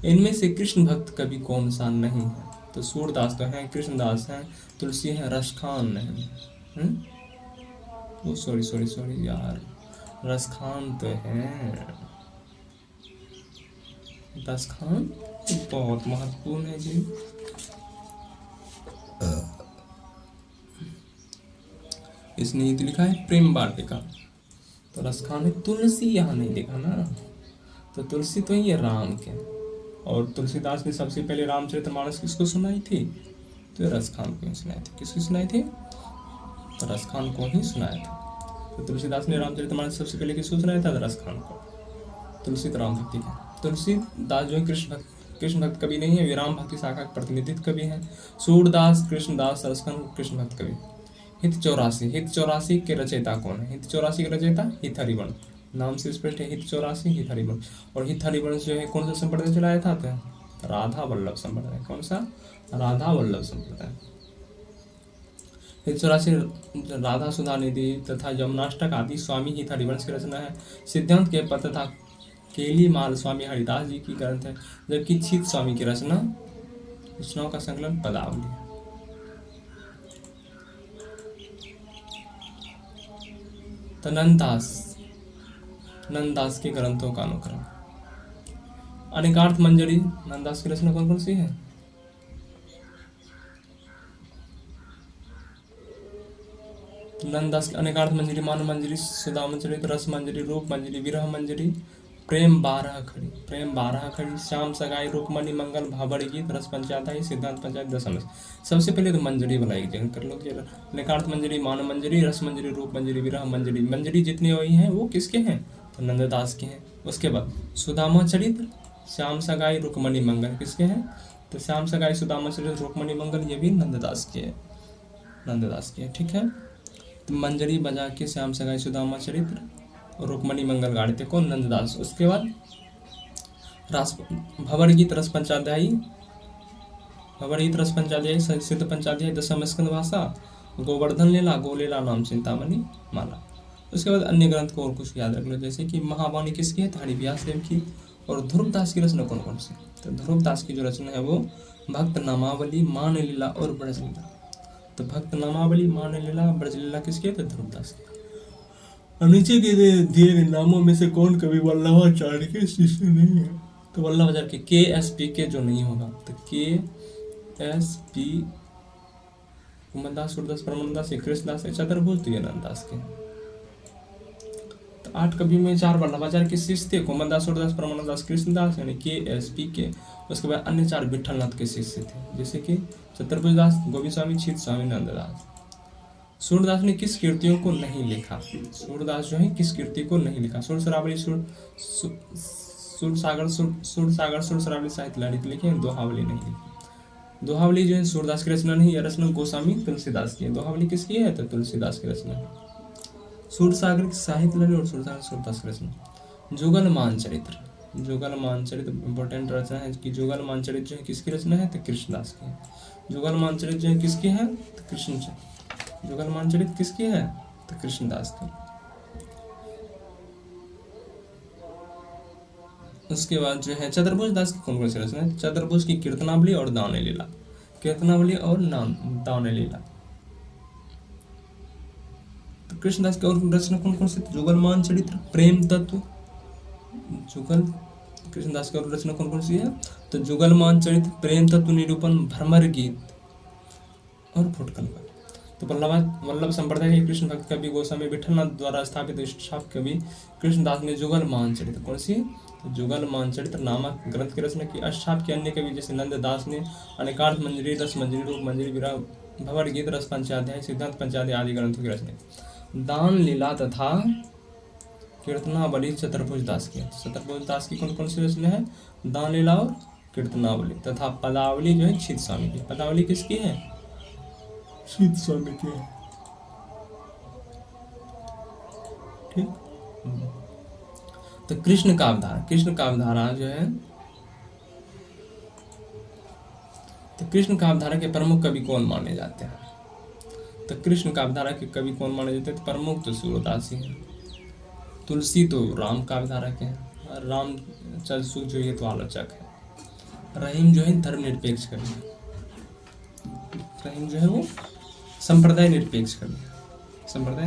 इनमें से कृष्ण भक्त कवि कौन सा नहीं है? तो सूरदास तो हैं, कृष्णदास हैं, तुलसी हैं, रसखान नहीं। सॉरी यार, रसखान तो है, रसखान बहुत महत्वपूर्ण है जी। इसने ये तो लिखा है प्रेम वाटिका, तो रसखान है। तुलसी यहाँ नहीं लिखा ना, तो तुलसी तो ये राम के, और तुलसीदास ने सबसे पहले रामचरितमानस किसको सुनाई थी? तो रसखान को ही सुनाई थी। किसको सुनाई थी? तो रसखान को ही सुनाया था। तो तुलसीदास ने रामचरितमानस सबसे पहले किसको सुनाया था? रसखान को। तुलसी तो राम भक्ति का, तुलसीदास जो है कृष्ण भक्त कवि नहीं है, वे राम भक्ति शाखा के प्रतिनिधित्व कवि हैं। सूरदास, कृष्णदास, रसखान कृष्ण भक्त कवि। हित 84, हित 84 के रचयिता कौन है? हित 84 के रचयिता हित हरिवंश, नाम से स्पष्ट है। हित 84 हित हरिवंश, और हित हरिवंश जो है कौन सा संप्रदाय चलाया था? तो राधा वल्लभ संप्रदाय। कौन सा? राधा वल्लभ संप्रदाय। हित 84 राधा सुधा निधि तथा यमुनाष्टक आदि स्वामी हित हरिवंश की रचना है। सिद्धांत के पद तथा केली माल स्वामी हरिदास जी की ग्रंथ है, जबकि छित स्वामी की रचनाओं का संकलन पदावली है। तो नंददास के ग्रंथों का अनुक्रम। अनेकार्थ मंजरी नंददास की रचना कौन कौन सी है? नंददास की अनेकार्थ मंजरी, मानव मंजरी, सुदामा चरित, रस मंजरी, रूप मंजरी, विरह मंजरी, प्रेम 12 खड़ी, प्रेम 12 खड़ी, श्याम सगाई, रुक्मणी मंगल, भाबर गीत, रस पंचाध्यायी, सिद्धांत पंचायत, दशम। सबसे पहले तो मंजरी वाला एक जगह कर लो। अनेकार्थ मंजरी, मानव मंजरी, रस मंजरी, रूप मंजरी, विरह मंजरी। मंजरी जितनी हुई हैं वो किसके हैं? तो नंददास के हैं। उसके बाद सुदामा चरित्र, श्याम सगाई, रुक्मणी मंगल किसके हैं? तो श्याम सगाई, सुदामा चरित्र, रुक्मणी मंगल ये भी नंददास के हैं, नंददास के हैं। ठीक है, तो मंजरी बजा के श्याम सगाई, सुदामा चरित्र और रुक्मणी मंगल गाड़े थे कौन? नंददास। उसके बाद भंवर गीत, रस पंचाध्यायी, भंवर गीत, रस पंचाध्यायी, सिद्ध पंचाध्यायी, दशम स्कंद भाषा, गोवर्धन लीला, गोलीला नाम चिंतामणि माला। उसके बाद अन्य ग्रंथ को और कुछ याद रख लो, जैसे कि महावाणी किसकी है? हरि व्यास देव की। और ध्रुवदास की रचना कौन कौन सी? तो ध्रुवदास की जो रचना है वो भक्त नामावली, मान लीला और ब्रजलीला। तो भक्त नामावली, मान लीला, ब्रजलीला किसके? तो ध्रुवदास के। और नीचे के दिए गए नामों में से कौन कवि वल्लभाचार्य के शिष्य नहीं है? तो वल्लभाचार्य के एसपी के जो नहीं होगा, तो के एस पी कुमनदास, सूरदास, परमानंदास, कृष्णदास, चतुर्भुज, तो ये नंददास के। तो 8 कवि में 4 वल्लभाचार्य के शिष्य थे, कुमनदास, सूरदास, परमानंदास, कृष्णदास यानी के एस पी के। उसके बाद अन्य 4 विठलनाथ के शिष्य थे, जैसे कि चतुर्भुज दास, गोविंद स्वामी, छित स्वामी, नंददास। सूरदास ने किस कृतियों को नहीं लिखा? सूरदास जो है किस कृति को नहीं लिखा? सुर शरावली, सुर सागर, सुर शरावली साहित्य लहरी लिखे हैं, दोहावली नहीं लिखी। दोहावली जो है सूरदास की रचना नहीं, यह रचना गोस्वामी तुलसीदास की है। दोहावली किसकी है? तो तुलसीदास की रचना है। सूर सागर की साहित्य लहरी और सूरदास की रचना। जुगल मानचरित्र, जुगल मानचरित्र इंपॉर्टेंट रचना है कि जुगल मानचरित्र जो है किसकी रचना है? तो कृष्णदास की है। जुगल मानचरित्र जो है किसकी है? तो कृष्ण। जुगल मानचरित्र किसकी है? तो कृष्णदास की। उसके बाद जो है चतुर्भुज दास की कौन कौन सी रचना है? चतुर्भुज की कीर्तनावली और दान लीला, कीर्तनावली और दान लीला। तो कृष्णदास की और रचना कौन कौन सी? जुगल मानचरित्र, प्रेम तत्व, जुगल। कृष्णदास की और रचना कौन कौन सी है? तो जुगल मानचरित्र, प्रेम तत्व निरूपण, भ्रमर गीत और फुटकल। तो वल्लभ संप्रदाय के कृष्ण भक्त कवि गोस्वामी विठलनाथ द्वारा स्थापित स्थापक कवि कृष्णदास ने जुगल मानचरित्र कौन सी? तो जुगल मानचरित्र नामक ग्रंथ की रचना की। अष्टाप के अन्य कवि जैसे नंददास ने अनेकार्थ मंजरी, रस मंजरी, रूप मंजरी, विरह, भंवर गीत, रस पंचाध्याय, सिद्धांत पंचाध्याय आदि ग्रंथों की रचना। दान लीला तथा कीर्तनावली चतुर्भुज दास की। चतुर्भुज दास की कौन कौन सी रचना है? दान लीला और कीर्तनावली तथा पदावली जो है छित स्वामी की। पदावली किसकी है? छित स्वामी की है। ठीक। तो कृष्ण काव्यधारा, कृष्ण काव्यधारा जो है, तो कृष्ण काव्यधारा के प्रमुख कवि कौन माने जाते हैं? तो कृष्ण काव्यधारा के कवि कौन माने जाते हैं? तो प्रमुख तो सूरदास ही है। तुलसी तो राम काव्यधारा के हैं। रामचंद्र सूद जो ये तो आलोचक है। रहीम जो है धर्मनिरपेक्ष कवि, रहीम जो है वो संप्रदाय निरपेक्ष कवि, संप्रदाय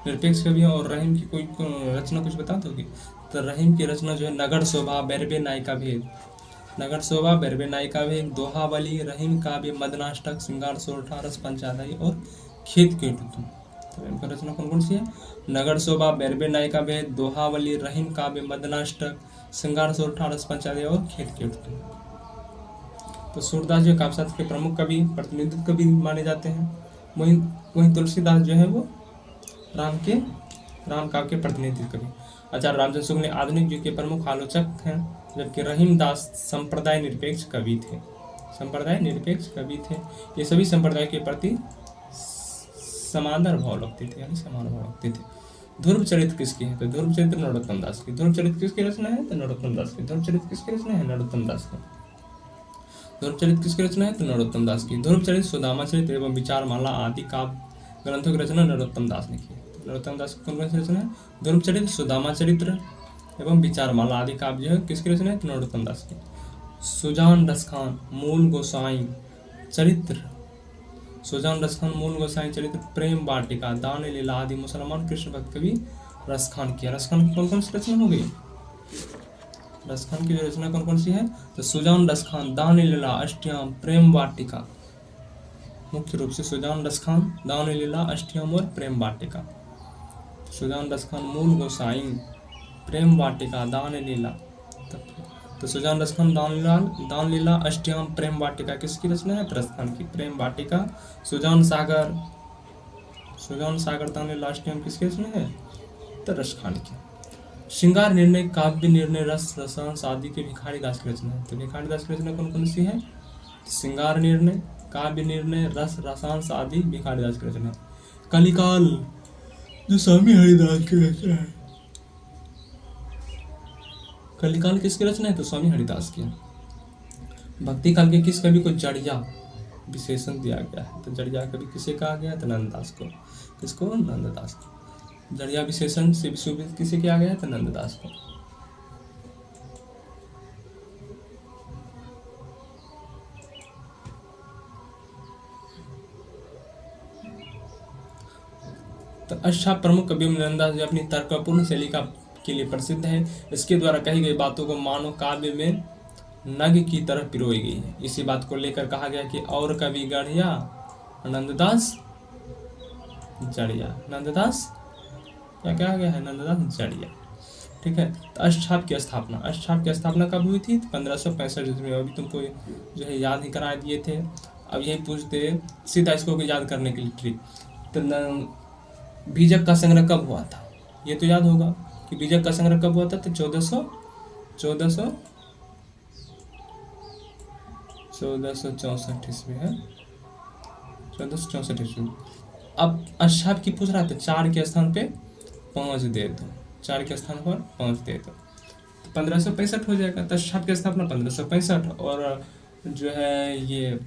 निरपेक्ष कवि हैं। और रहीम की कोई रचना कुछ बता दोगे? तो रहीम की रचना जो है नगर शोभा, बैरबे नायिका भेद, नगर शोभा, बैरबे नायिका भेद, दोहावली, रहीम काव्य, मदनाष्टक, श्रृंगार सोरठा, रस पंचादय और खेत के तुम। तो इनका रचना कौन कौन सी है? नगर शोभा, बैरबे नायिका भेद, दोहावली, रहीम काव्य, मदनाष्टक, श्रृंगार सोरठा, रस पंचादय और खेत के तुम। तो सूरदास जो काव्य शास्त्र के प्रमुख कवि, प्रतिनिधित्व कवि माने जाते हैं। वहीं वहीं तुलसीदास जो है वो राम काव्य के प्रतिनिधित्व कवि। आचार्य रामचंद्र शुक्ल ने आधुनिक युग के प्रमुख आलोचक हैं, जबकि रहीम दास संप्रदाय निरपेक्ष कवि थे। संप्रदाय निरपेक्ष कवि थे। ये सभी संप्रदाय के प्रति समादर भाव रखते थे, यानी समान भाव रखते थे। ध्रुव चरित्र किसकी है? तो ध्रुव चरित्र नरोत्तम दास की। ध्रुव चरित्र किसकी रचना है? तो नरोत्तम दास की। ध्रुव चरित्र किसकी रचना है? नरोत्तम दास की। ध्रुव चरित्र किसकी रचना है? तो नरोत्तम दास की। ध्रुव चरित्र, सुदामा चरित्र एवं विचारमाला आदि काव्य ग्रंथों की रचना नरोत्तम दास ने की। नरोत्तम दास की कौन कौन सी रचना है? ध्रुव चरित्र, सुदामा चरित्र एवं विचारमाला आदि काव्य जो है किसकी रचना है? तो नरोत्तम दास की। सुजान रसखान, मूल गोसाई चरित्र, सुजान रसखान, मूल गोसाई चरित्र, प्रेम वाटिका, दान लीला आदि मुसलमान कृष्ण भक्त कवि रसखान की। रसखान की कौन कौन सी रचना हो गई? रसखान की जो रचना कौन कौन सी है? तो सुजान रसखान, दान लीला, अष्टयाम, प्रेम वाटिका। मुख्य रूप से सुजान रसखान, दान लीला, अष्टयाम और प्रेम वाटिका। सुजान रसखान, मूल गोसाई, प्रेम वाटिका, दान लीला। तो सुजान रसखान, दान लीला, अष्टयाम, प्रेम वाटिका किसकी रचना है? रसखान की। प्रेम वाटिका, सुजान सागर, दान लीला, अष्टयाम किसकी रचना है? तो रसखान की। श्रृंगार निर्णय, काव्य निर्णय, रस रसांश आदि के भिखारी दास की रचना है। तो भिखारी दास की रचना कौन कौन सी है? श्रृंगार निर्णय, काव्य निर्णय, रस रसांश आदि भिखारी दास की रचना। कलिकाल जो स्वामी हरिदास की रचना है। कलिकाल किसकी रचना है? तो स्वामी हरिदास की। भक्ति काल के किस कवि को जड़िया विशेषण दिया गया है? तो जड़िया कवि किसे कहा गया? तो नंददास को। किसको? नंददास को। जड़िया विशेषण से विशोभित किसे किया गया है? तो नंददास को। तो अष्टाप प्रमुख कवियों में नंददास जो अपनी तर्कपूर्ण शैली के लिए प्रसिद्ध है। इसके द्वारा कही गई बातों को मानव काव्य में नग की तरह पिरोई गई है। इसी बात को लेकर कहा गया कि और कवि गढ़िया, नंददास जड़िया। नंददास क्या कहा गया है? नंददास जड़िया। ठीक है। तो अष्टाप की स्थापना कब हुई थी? 1565, जिसमें अभी तुमको जो है याद ही करा दिए थे। अब यही पूछते सीधा इसको याद करने के लिए ट्रिक। तो बीजक का संग्रह कब हुआ था? ये तो याद होगा कि बीजक का संग्रह कब हुआ था? तो 1464 ईस्वी है। 1464 ईस्वी। अब अष्टाप की पूछ रहा था 4 के स्थान पे 5 दे दो, 4 के स्थान पर 5 दे दो, तो 1565 हो जाएगा। तो अष्टाप की स्थापना 1565 और जो है ये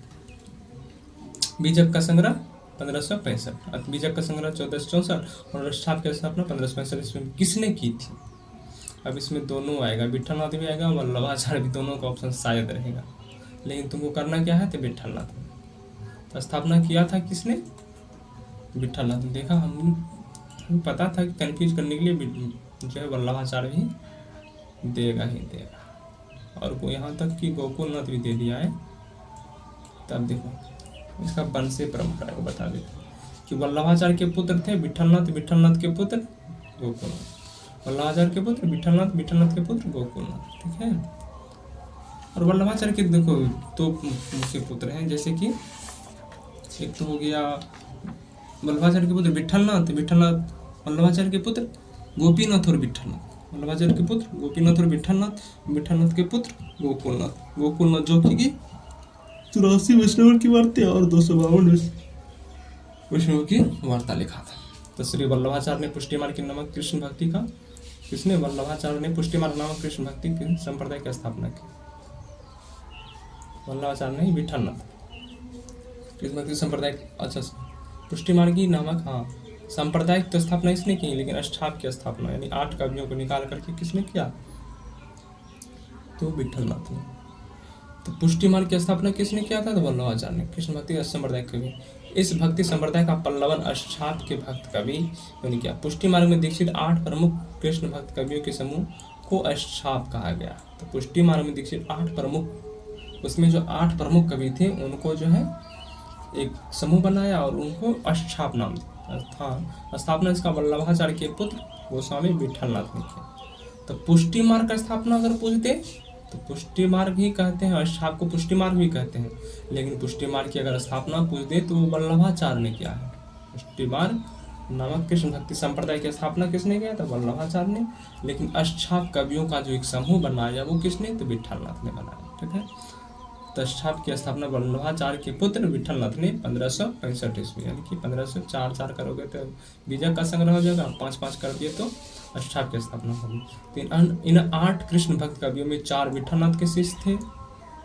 बीजक का संग्रह 1565, बीजक का संग्रह 1464 और अष्टाप की स्थापना 1565 ईस्वी में किसने की थी? अब इसमें दोनों आएगा, विठलनाथ भी आएगा, वल्लभाचार्य भी, दोनों का ऑप्शन शायद रहेगा। लेकिन तुमको करना क्या है? तो विठलनाथ। तो स्थापना किया था किसने? विठलनाथ। देखा, हमें पता था कि कंफ्यूज करने के लिए जो है वल्लभाचार्य भी देगा ही देगा। और वो यहाँ तक कि गोकुलनाथ भी दे दिया है। तब देखो इसका वंशीय परंपरा को बता देते कि वल्लभाचार्य के पुत्र थे विठलनाथ के पुत्र गोकुलनाथ, वल्लभाचार्य के पुत्र विठलनाथ के पुत्र गोकुलनाथ। ठीक है। और वल्लभाचार्य के देखो 2 मुख्य पुत्र हैं, जैसे कि एक तो हो गया वल्लभाचार्य के पुत्र विठलनाथ, वल्लभाचार्य के पुत्र गोपीनाथ और विठलनाथ, वल्लभाचार्य के पुत्र गोपीनाथ और विठलनाथ के पुत्र गोकुलनाथ जो कि 84 वैष्णव की वार्ता और 252 वैष्णव की वार्ता लिखा था। तो श्री वल्लभाचार्य ने पुष्टिमार्ग नामक कृष्ण भक्ति का वल्लभाचार्य ने पुष्टिमार्ग नामक कृष्ण भक्ति के संप्रदाय की स्थापना की। वल्लभाचार्य ने विठलनाथ कृष्ण भक्ति संप्रदाय, अच्छा पुष्टिमार्गी नामक सांप्रदायिक तो स्थापना इसने की, लेकिन अष्टाप की स्थापना यानी 8 कवियों को निकाल करके किसने किया? तो विठलनाथ ने। तो पुष्टि मार्ग की स्थापना किसने किया था? तो वल्लभाचार्य ने। कृष्ण भक्ति संप्रदाय कवि इस भक्ति संप्रदाय का पल्लवन अष्टाप के भक्त कवि ने किया। पुष्टि मार्ग में दीक्षित 8 प्रमुख कृष्ण भक्त कवियों के समूह को अष्टाप कहा गया। तो पुष्टि मार्ग में दीक्षित 8 प्रमुख, उसमें जो 8 प्रमुख कवि थे उनको जो है एक समूह बनाया और उनको अष्टाप नाम दिया। स्थापना इसका वल्लभाचार्य के पुत्र गोस्वामी विठलनाथ ने किया। तो पुष्टि मार्ग का स्थापना अगर पूछते तो पुष्टि मार्ग ही कहते हैं, अष्टाप को पुष्टि मार्ग भी कहते हैं, लेकिन पुष्टि मार्ग की अगर स्थापना पूछ दे तो वो वल्लभाचार्य ने किया है। पुष्टि मार्ग नामक कृष्ण भक्ति संप्रदाय की स्थापना किसने किया? तो वल्लभाचार्य ने। लेकिन अष्टाप कवियों का जो एक समूह बनाया वो किसने? तो विठलनाथ ने बनाया। ठीक है, तो अष्टाप की स्थापना वल्लभाचार्य के पुत्र विठलनाथ ने 1565 ईस्वी, यानी कि 1504 करोगे तो बीजक का संग्रह हो जाएगा, 5 कर दिए तो अष्टाप की स्थापना होगी। तो इन 8 कृष्ण भक्त कवियों में 4 विठलनाथ के शिष्य थे,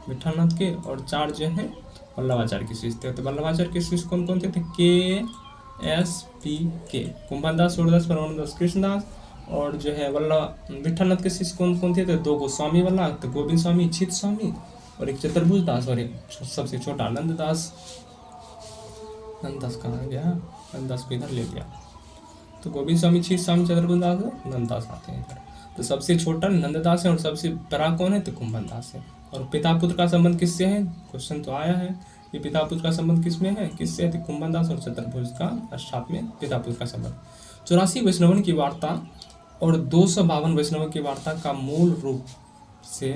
विठलनाथ के, और 4 जो है वल्लभाचार्य के शिष्य थे। तो वल्लभाचार्य के शिष्य कौन कौन थे? KSPK, कुंभनदास, सूरदास, परमानंददास, कृष्णदास। और जो है विठलनाथ के शिष्य कौन कौन थे? तो 2 गोस्वामी वल्लभ, तो गोविंद स्वामी, चित स्वामी, और एक चतुर्भुज दास, और एक सबसे छोटा नंददास। नंददास कहाँ गया? नंददास को इधर ले गया। तो गोविंद स्वामी, चित स्वामी, चतुर्भुज दास, नंददास आते हैं इधर। तो सबसे छोटा नंददास है और सबसे बड़ा कौन है? तो कुंभनदास है। और पिता पुत्र का संबंध किससे है? क्वेश्चन तो आया है, ये पिता पुत्र का संबंध किसमें है? किससे है? तो कुंभनदास और चतुर्भुज का अष्टाप में पिता पुत्र का संबंध। 84 वैष्णवन की वार्ता और 252 वैष्णवों की वार्ता का मूल रूप से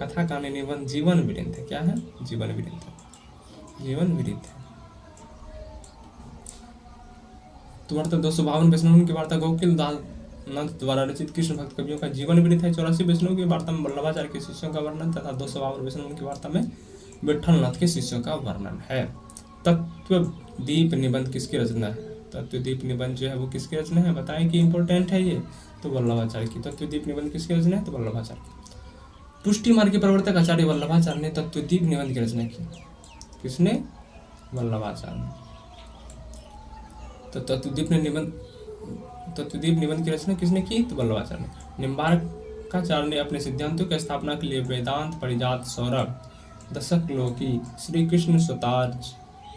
कथा का निबंध जीवन वृत्त है। क्या है? जीवन वृत्त है, जीवन वृत्त है। तो वार्ता 252 वैष्णवों की वार्ता गोकुल नाथ द्वारा रचित कृष्ण भक्त कवियों का जीवन वृत्त है। 84 वैष्णवों की वार्ता में वल्लभाचार्य के शिष्यों का वर्णन तथा 252 वैष्णवों की वार्ता में विठलनाथ के शिष्यों का वर्णन है। तत्व दीप निबंध किसकी रचना है? तत्व दीप निबंध जो है वो किसकी रचना है? बताएं कि इंपॉर्टेंट है ये। तो वल्लभाचार्य की। तत्व दीप निबंध किसकी रचना है? तो वल्लभाचार्य की। पुष्टि मार्ग के प्रवर्तक आचार्य वल्लभाचार्य ने तत्वदीप निबंध की रचना की। किसने? वल्लभाचार्य ने। तो तत्वदीप निबंध की रचना किसने की? तो वल्लभाचार्य ने। निम्बार्काचार्य ने अपने सिद्धांतों की स्थापना के लिए वेदांत, परिजात, सौरभ, दशक लोकी, श्री कृष्ण स्वतार्ज,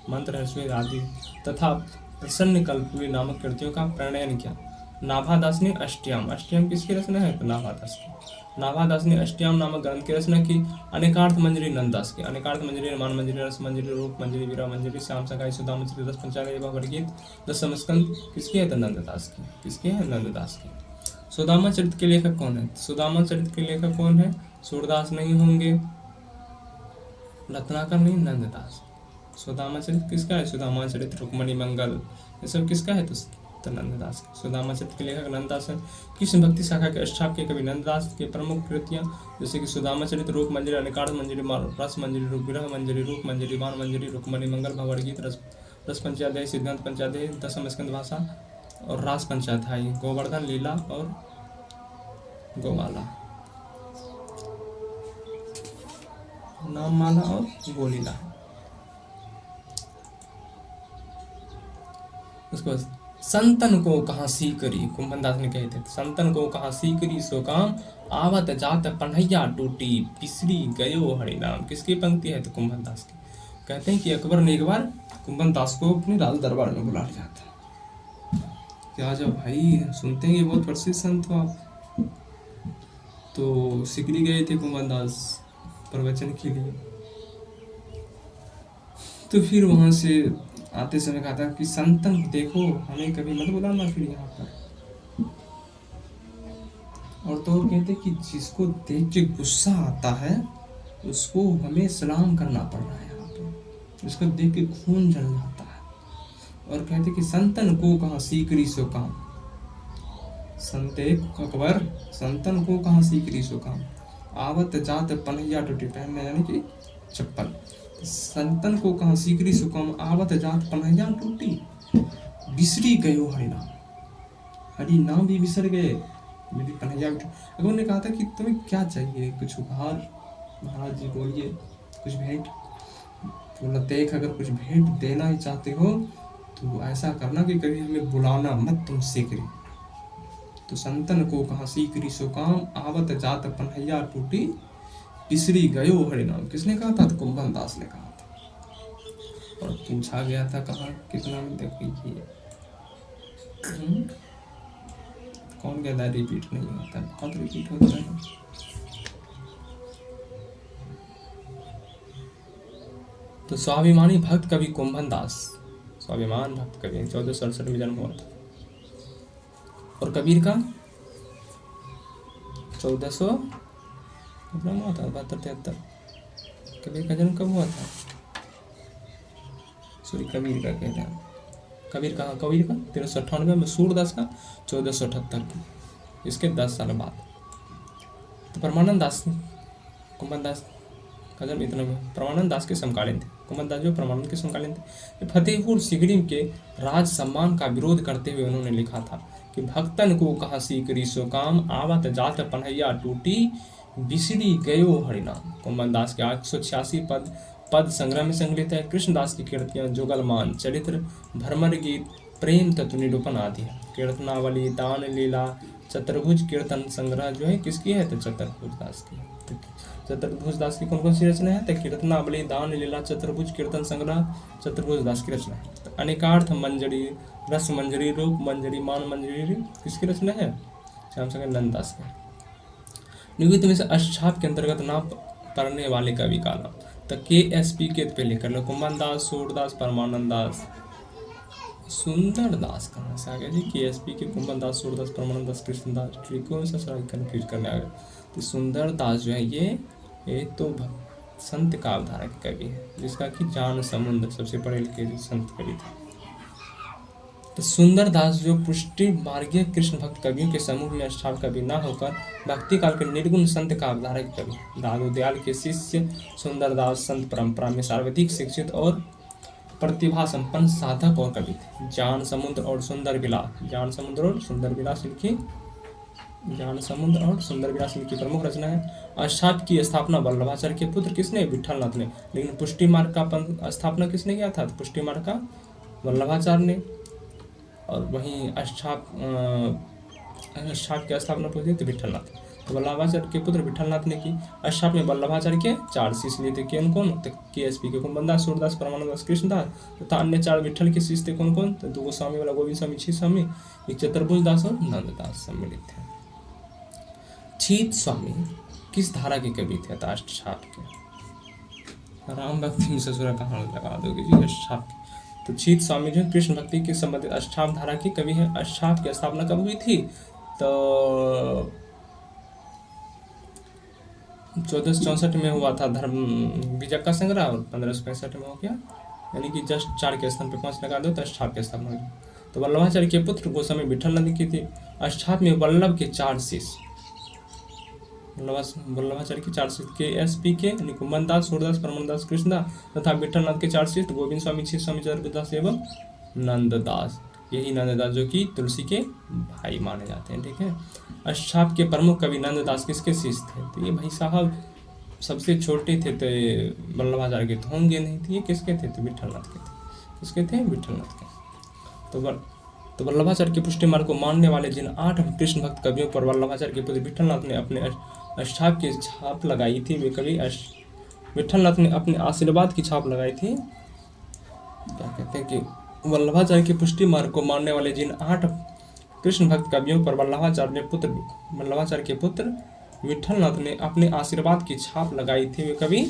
मंत्र हर्षवेद आदि तथा प्रसन्न कल्पवी नामक कृतियों का प्रणयन किया। नाभादास ने अष्टयाम, अष्टयाम किसकी रचना है? तो नाभादास की। नाभादास ने अष्टयाम नामक ग्रंथ की रचना की। अनेकार्थ मंजरी नंददास की। अनेकार्थ मंजरी, मान मंजरी, रस मंजरी, रूप मंजरी, वीरा मंजरी, श्याम सगाई, सुदामा चरित, 10 पंचांग एवं वर्गीत, 10 स्कंद किसकी है? तो नंददास की। किसकी है? नंददास की। सुदामा चरित के लेखक कौन है? सुदामा चरित के लेखक कौन है? सूरदास नहीं होंगे, रत्नाकर नहीं, नंददास। सुदामा चरित किसका है? सुदामा चरित, रुक्मणी मंगल, ये सब किसका है? तो नंददास। सुदामा चरित के लेखक नंददास है। कृष्ण भक्ति शाखा के अष्टाप के कवि नंददास के प्रमुख कृतियां जैसे कि सुदामा चरित, रूप मंजरी, अनेकार्थ मंजरी, रस मंजरी, विरह मंजरी, रूप मंजरी, बाण मंजरी, रुक्मणी मंगल, भवरगीत, रस पंचाध्याय, सिद्धांत पंचाध्याय, 10 स्कंद भाषा और रास पंचाध्याय, गोवर्धन लीला और गोमाला, नाममाला और गोलीला। उसके बाद संतन को कहाँ सीकरी, कुंभनदास ने कहे थे, संतन को कहाँ सीकरी सो काम, आवत जात पन्हैया टूटी, पिसरी गयो हरिनाम। किसकी पंक्ति है? तो कुंभनदास की। कहते हैं कि अकबर ने एक बार कुंभनदास को अपने राज दरबार में बुला लिया था। क्या जब भाई सुनते हैं कि बहुत प्रसिद्ध संत हो आप, तो सिकरी गए थे कुंभनदास प्रवचन के लिए। तो फिर वहां से आते समय कहा था कि संतन देखो, हमें कभी मत बुलाना फिर यहाँ पर। और तो कहते कि जिसको देख के गुस्सा आता है उसको हमें सलाम करना पड़ रहा है यहाँ पे, जिसको देख के खून जल जाता है। और कहते कि संतन को कहाँ सीकरी सो काम, संते अकबर संतन को कहाँ सीकरी सो काम, आवत जात पन्हैया टूटी, पहनने यानी कि चप्पल। संतन को कहाँ सीकरी सुकम, आवत जात पन्हैया टूटी, बिसरी गयो हरिनाम, हरि नाम भी बिसर गए, मेरी पन्हैया भी। अकबर ने कहा था कि तुम्हें क्या चाहिए, कुछ उपहार? महाराज जी बोलिए, कुछ भेंट? बोला देख, अगर कुछ भेंट देना ही चाहते हो तो ऐसा करना कि कभी हमें बुलाना मत, तुम सीकरी। तो संतन को कहाँ सीकरी सो काम, आवत जात पन्हैया टूटी, बिसरी गयो हरिनाम। किसने कहा था? तो कुंभनदास ने कहा था। और पूछा गया था कहाँ कितना में, देखो ये कौन कहता है रिपीट नहीं होता है, बहुत रिपीट होता है। तो स्वाभिमानी भक्त कवि कुंभन दास, स्वाभिमान भक्त कवि 1467 में जन्म हुआ था। और कबीर का 1400 जन्म हुआ था, 72-73। कबीर का जन्म कब हुआ था? सॉरी, कबीर का कहते हैं, कबीर का 1398 में, सूरदास का 1478, इसके 10 साल बाद। तो परमानंद दास, कुंभन दास का जन्म इतना में, परमानंद दास के समकालीन थे। कुंभन दास जो परमानंद के समकालीन थे। फतेहपुर सिगड़ी के राज सम्मान का विरोध करते हुए उन्होंने लिखा था कि भक्तन को कहा सीकरी सो काम, आवत जात पन्हैया टूटी, बिसरी गयो हरिनाम। कुंभन दास के 886 पद संग्रह में संकलित है। कृष्णदास की कीर्तियां जुगलमान, चरित्र, भ्रमर गीत, प्रेम तत्व निरूपण आदि है। कीर्तनावली, दान लीला, चतुर्भुज कीर्तन संग्रह जो है किसकी है? तो चतुर्भुज दास की। चतुर्भुज दास की कौन कौन सी रचना है? तो कीर्तनावली, दान लीला, चतुर्भुज कीर्तन संग्रह चतुर्भुज दास की रचना है। तो अनेकार्थ मंजरी, रस मंजरी, रूप मंजरी, मान मंजरी किसकी रचना है? श्याम शंकर नंददास की। नियुक्त में से अष्टछाप के अंतर्गत ना पढ़ने वाले कवि का नाम, तो KSP के पहले कर लो, कुंभन दास, सूरदास, परमानंद दास, सुंदर दास कहाँ से आ गया जी? KSP के कुंभन दास, सूरदास, परमानंद दास, कृष्णदास, कौन सा सारा कन्फ्यूज करने आ गया। तो सुंदर दास जो है ये तो संत काव्यधारा के कवि है, जिसका कि जान समुद्र सबसे पढ़े लिखे संत कवि थे। तो सुंदर दास जो पुष्टि मार्गीय कृष्ण भक्त कवियों के समूह में अष्टाव कवि न होकर भक्ति काल के निर्गुण संत काव्यधारा के कवि। दादू दयाल के शिष्य सुंदर दास संत परंपरा में सर्वाधिक शिक्षित और प्रतिभा संपन्न साधक और कवि थे। ज्ञान समुद्र और सुंदर विलास, ज्ञान समुद्र और सुंदर विलास इनकी, ज्ञान समुद्र और सुंदर विलास इनकी प्रमुख रचना है। अष्टाव की स्थापना वल्लभाचार्य के पुत्र किसने? विठलनाथ ने। लेकिन पुष्टि मार्ग का स्थापना किसने किया था? तो पुष्टि मार्ग का वल्लभाचार्य ने। और वहीं अष्टाव की स्थापना पूछी तो विठलनाथ, तो वल्लभाचार्य के पुत्र विठलनाथ ने की। अष्टाव में वल्लभाचार्य के 4 शिष्य लिए थे। कौन कौन? तो KSP के कुंभन दास, सूरदास, परमानंद दास, कृष्णदास तथा अन्य 4 विठल के शिष्य थे। कौन कौन? तो 2 गोस्वामी वाला गोविंद स्वामी, छीत स्वामी, एक चतुर्भुज दास और नंददास सम्मिलित थे। छीत स्वामी किस धारा के कवि थे? तो अष्टछाप के। राम भक्ति में ससुरा कहाँ लगा दोगे जी? अष्टछाप के। तो छीत स्वामी जो कृष्ण भक्ति के संबंधित अष्टाव धारा के कवि हैं। अष्टाव की स्थापना कब हुई थी? तो 1464 में हुआ था धर्म विजय का संग्रह, और 1565 में हो गया, यानी कि जस्ट 4 के स्थान पे 5 लगा दो तो अष्टाव की स्थापना हुई। तो वल्लभाचार्य के पुत्र गोस्वामी विठलनाथ की थी। अष्टाव में वल्लभ के 4 शिष्य, वल्लभाचार्य के 4 शिष्य KSP के कुंभन दास, सूरदास, परमानंद दास, कृष्णदास तथा विठलनाथ के 4 शिष्य गोविंद स्वामी, छीत स्वामी, चतुर्भुज एवं नंददास। यही नंददास जो कि तुलसी के भाई माने जाते हैं। ठीक है। अष्टाव के प्रमुख कवि नंददास किसके शिष्य थे? तो ये भाई साहब सबसे छोटे थे, तो वल्लभाचार्य के तो होंगे नहीं थे। ये किसके थे? तो विठलनाथ के थे। किसके थे? विठलनाथ के। तो वल्लभाचार्य के पुष्टि मार्ग को मानने वाले जिन 8 कृष्ण भक्त कवियों पर वल्लभाचार्य के पुत्र विठलनाथ ने अपने अष्टाव की छाप लगाई थी, वे कवि विठलनाथ ने अपने आशीर्वाद की छाप लगाई थी। क्या कहते हैं कि वल्लभाचार्य के पुष्टि मार्ग को मानने वाले जिन 8 कृष्ण भक्त कवियों पर वल्लभाचार्य के पुत्र विठलनाथ ने अपने आशीर्वाद की छाप लगाई थी, वे कवि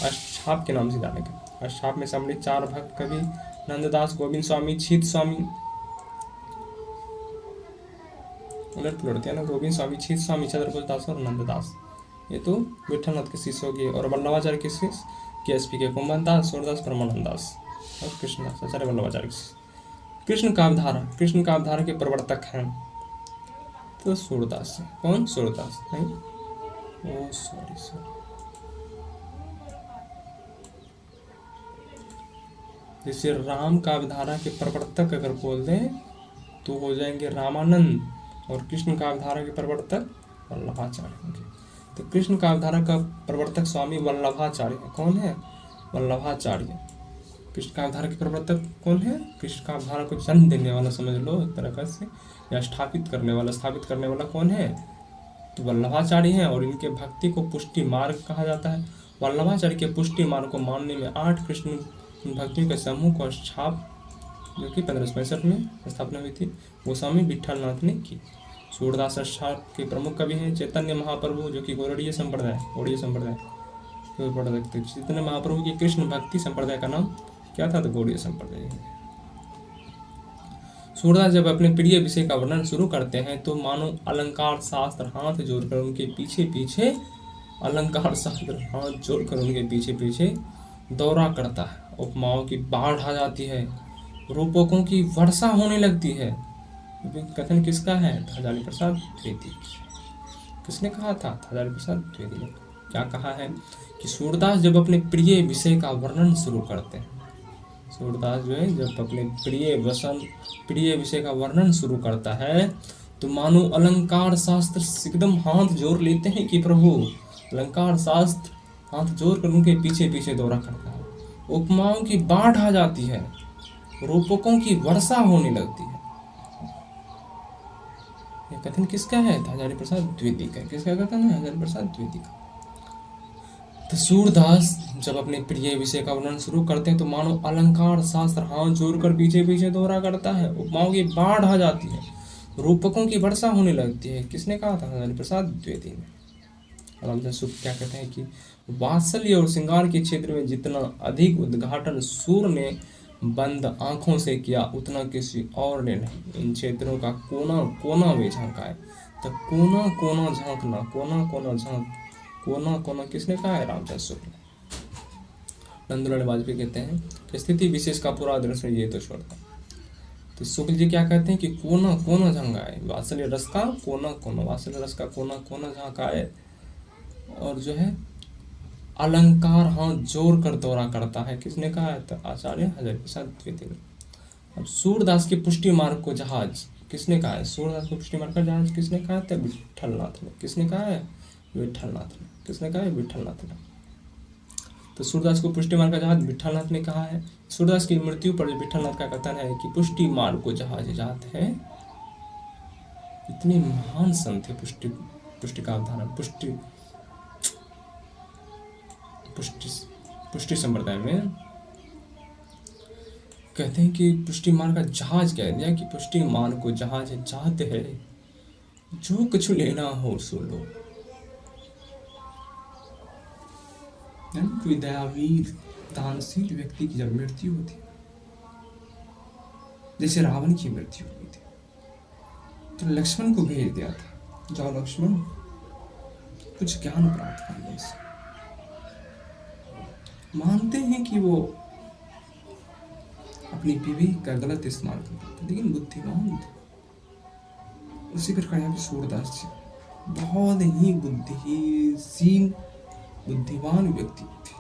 अष्टाव के नाम से जाने गए। अष्टाव में सम्मिलित 4 भक्त कवि नंददास, गोविंद स्वामी, छीत स्वामी, उलट पुलट ना, गोविंद स्वामी, छीत स्वामी, चतुर्भुज दास और नंददास, ये तो विठलनाथ के शिष्य हो गए। और वल्लभाचार्य के शिष्य KSP के कुंभन दास, सूरदास, परमानंद दास और कृष्णदास, आचार्य वल्लभाचार्य के। कृष्ण काव्यधारा के प्रवर्तक हैं तो सूरदास। कौन? सूरदास नहीं, ओ सॉरी, जैसे राम काव्यधारा के प्रवर्तक अगर बोल दें तो हो जाएंगे रामानंद, और कृष्ण काव्यधारा के प्रवर्तक वल्लभाचार्य होंगे। तो कृष्ण काव्यधारा का प्रवर्तक स्वामी वल्लभाचार्य है। कौन है? वल्लभाचार्य। कृष्ण काव्यधारा के प्रवर्तक कौन है? कृष्ण काव्यधारा को जन्म देने वाला समझ लो एक तरह से, या स्थापित करने वाला कौन है? तो वल्लभाचार्य हैं। और इनके भक्ति को पुष्टि मार्ग कहा जाता है। वल्लभाचार्य के पुष्टि मार्ग को मानने में 8 कृष्ण भक्तियों के समूह को छाप जो कि 1565 में स्थापना हुई थी, गोस्वामी विठलनाथ ने की। सूरदास छाप के प्रमुख कवि हैं चैतन्य महाप्रभु, जो कि गौड़ीय संप्रदाय चैतन्य महाप्रभु की कृष्ण भक्ति संप्रदाय का नाम क्या था? तो गौड़ीय संप्रदाय। सूरदास जब अपने प्रिय विषय का वर्णन शुरू करते हैं तो मानो अलंकार शास्त्र हाथ जोड़कर उनके पीछे पीछे दौरा करता है। उपमाओं की बाढ़ आ जाती है, रूपकों की वर्षा होने लगती है। कथन किसका है? हजारी प्रसाद द्विवेदी। किसने कहा था? हजारी प्रसाद द्विवेदी ने। क्या कहा है कि सूरदास जब अपने प्रिय विषय का वर्णन शुरू करते हैं, सूरदास जो है जब अपने प्रिय विषय का वर्णन शुरू करता है तो मानो अलंकार शास्त्र एकदम हाथ जोड़ लेते हैं कि प्रभु, अलंकार शास्त्र हाथ जोड़ कर उनके पीछे पीछे दौरा करता है। उपमाओं की बाढ़ आ जाती है, रूपकों की वर्षा होने लगती है। यह कथन किसका है? हजारी प्रसाद द्विवेदी का। किसका कथन है? हजारी प्रसाद द्विवेदी का। तो सूरदास जब अपने प्रिय विषय का वर्णन शुरू करते हैं तो मानो अलंकार शास्त्र हाथ जोड़कर पीछे पीछे दौरा करता है, उपमाओं की बाढ़ आ जाती है, रूपकों की वर्षा होने लगती है। किसने कहा था? हजारी प्रसाद द्विवेदी ने। रामचंद्र शुक्ल क्या कहते हैं कि वात्सल्य और श्रृंगार के क्षेत्र में जितना अधिक उद्घाटन सूर ने बंद आंखों से किया, उतना किसी और ने नहीं। इन क्षेत्रों का कोना कोना वे झांका है। तो कोना कोना झांकना, कोना कोना किसने कहा है? रामचंद्र शुक्ल। नंदलाल वाजपेयी कहते हैं कि स्थिति विशेष का पूरा दृश्य ये तो छोड़ता। तो शुक्ल जी क्या कहते हैं कि कोना कोना झांका है, वात्सल्य रस का कोना कोना झांका है, और जो है अलंकार हाथ जोड़ कर दौरा करता है। किसने कहा है? तो आचार्य हजारी प्रसाद द्विवेदी ने। अब सूरदास के पुष्टि मार्ग को जहाज किसने कहा है? सूरदास को पुष्टि मार्ग का जहाज किसने कहा था? विठलनाथ ने। किसने कहा है? विठलनाथ ने। किसने कहा है? विठलनाथ ने। तो सूरदास को पुष्टि मार्ग का जहाज विठलनाथ ने कहा है। सूरदास की मृत्यु पर विठलनाथ का कथन है कि पुष्टि मार्ग को जहाज जाते हैं। इतने महान संत थे पुष्टि का अवधारण पुष्टि संप्रदाय में कहते हैं कि पुष्टि मार्ग का जहाज कह दिया कि पुष्टि मार्ग को जहाज जाते हैं, जो कुछ लेना हो सुन लो। कोई दयावीर दानशील व्यक्ति की जब मृत्यु होती, जैसे रावण की मृत्यु हुई थी, तो लक्ष्मण को भेज दिया था, जाओ लक्ष्मण कुछ ज्ञान प्राप्त कर लो। मानते हैं कि वो अपनी विवेक का गलत इस्तेमाल करते थे, लेकिन बुद्धिमान थे। उसी प्रकार यहाँ पे सूरदास जी बहुत ही बुद्धिमान व्यक्ति थे,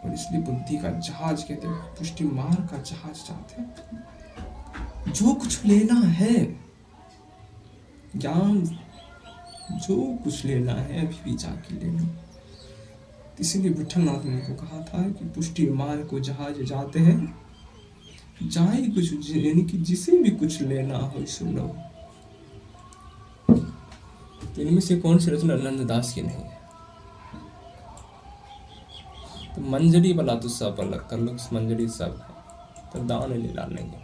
और इसलिए बुद्धि का जहाज कहते हैं, पुष्टि मार्ग का जहाज चाहते हैं। जो कुछ लेना है ज्ञान, जो कुछ लेना है अभी भी जाके ले लो। इसीलिए विठलनाथ ने उनको कहा था कि पुष्टि मार्ग को जहाज जाते हैं, जाए कुछ, यानी कि जिसे भी कुछ लेना हो सुन लो। इनमें से कौन सी रचना नंददास की नहीं है? तो मंजरी वाला तो सब अलग कर लो, मंजरी सब है, तो दान लीला नहीं है।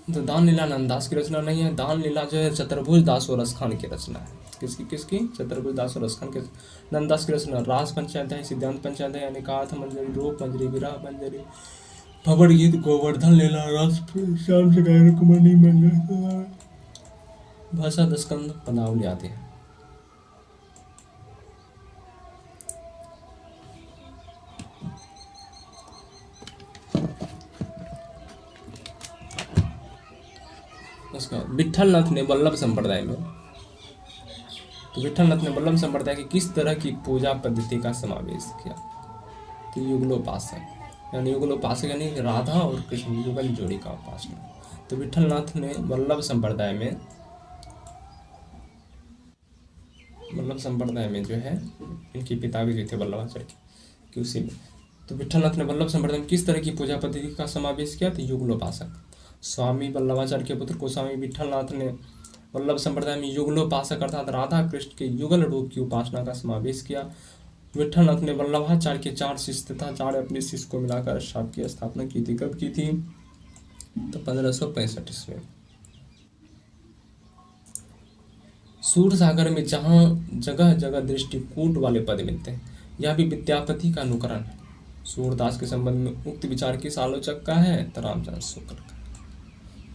तो दान लीला नंददास की रचना नहीं है। दान लीला जो है चतुर्भुज दास और रसखान की रचना है। किसकी? चतुर्भुज दास और रसखान के। नंददास की रचना रास पंचाध्याय, सिद्धांत पंचाध्याय, यानी काथ मंजरी, रूप मंजरी, विरह मंजरी, भवड़ गीत, गोवर्धन लीला, रस श्याम से कुमारी मंगल, भाषा दस्कंद, पदावली आदि है। उसका विठलनाथ ने वल्लभ संप्रदाय में, तो विठलनाथ ने वल्लभ संप्रदाय की किस तरह की पूजा पद्धति का समावेश किया? तो युगलोपासक, यानी युगलोपासक यानी राधा और कृष्ण युगल जोड़ी का उपासना। तो विठलनाथ ने वल्लभ संप्रदाय में जो है, इनके पिता भी जो थे वल्लभाचार्य की उसी में, तो विठलनाथ ने वल्लभ संप्रदाय में किस तरह की पूजा पद्धति का समावेश किया? तो युगलोपासक। स्वामी वल्लभाचार्य के पुत्र को स्वामी विठलनाथ ने वल्लभ संप्रदाय में युगलोपासक अर्थात राधा कृष्ण के युगल रूप की उपासना का समावेश किया। विठलनाथ ने वल्लभाचार्य के 4 शिष्य तथा 4 अपने शिष्य को मिलाकर शाप की स्थापना की थी। कब की थी? तो 1565 ईस्वी। सूर सागर में जहाँ जगह जगह दृष्टिकूट वाले पद मिलते हैं, यह भी विद्यापति का अनुकरण है। सूरदास के संबंध में उक्त विचार किस आलोचक का है? तो रामचंद्र शुक्ल का।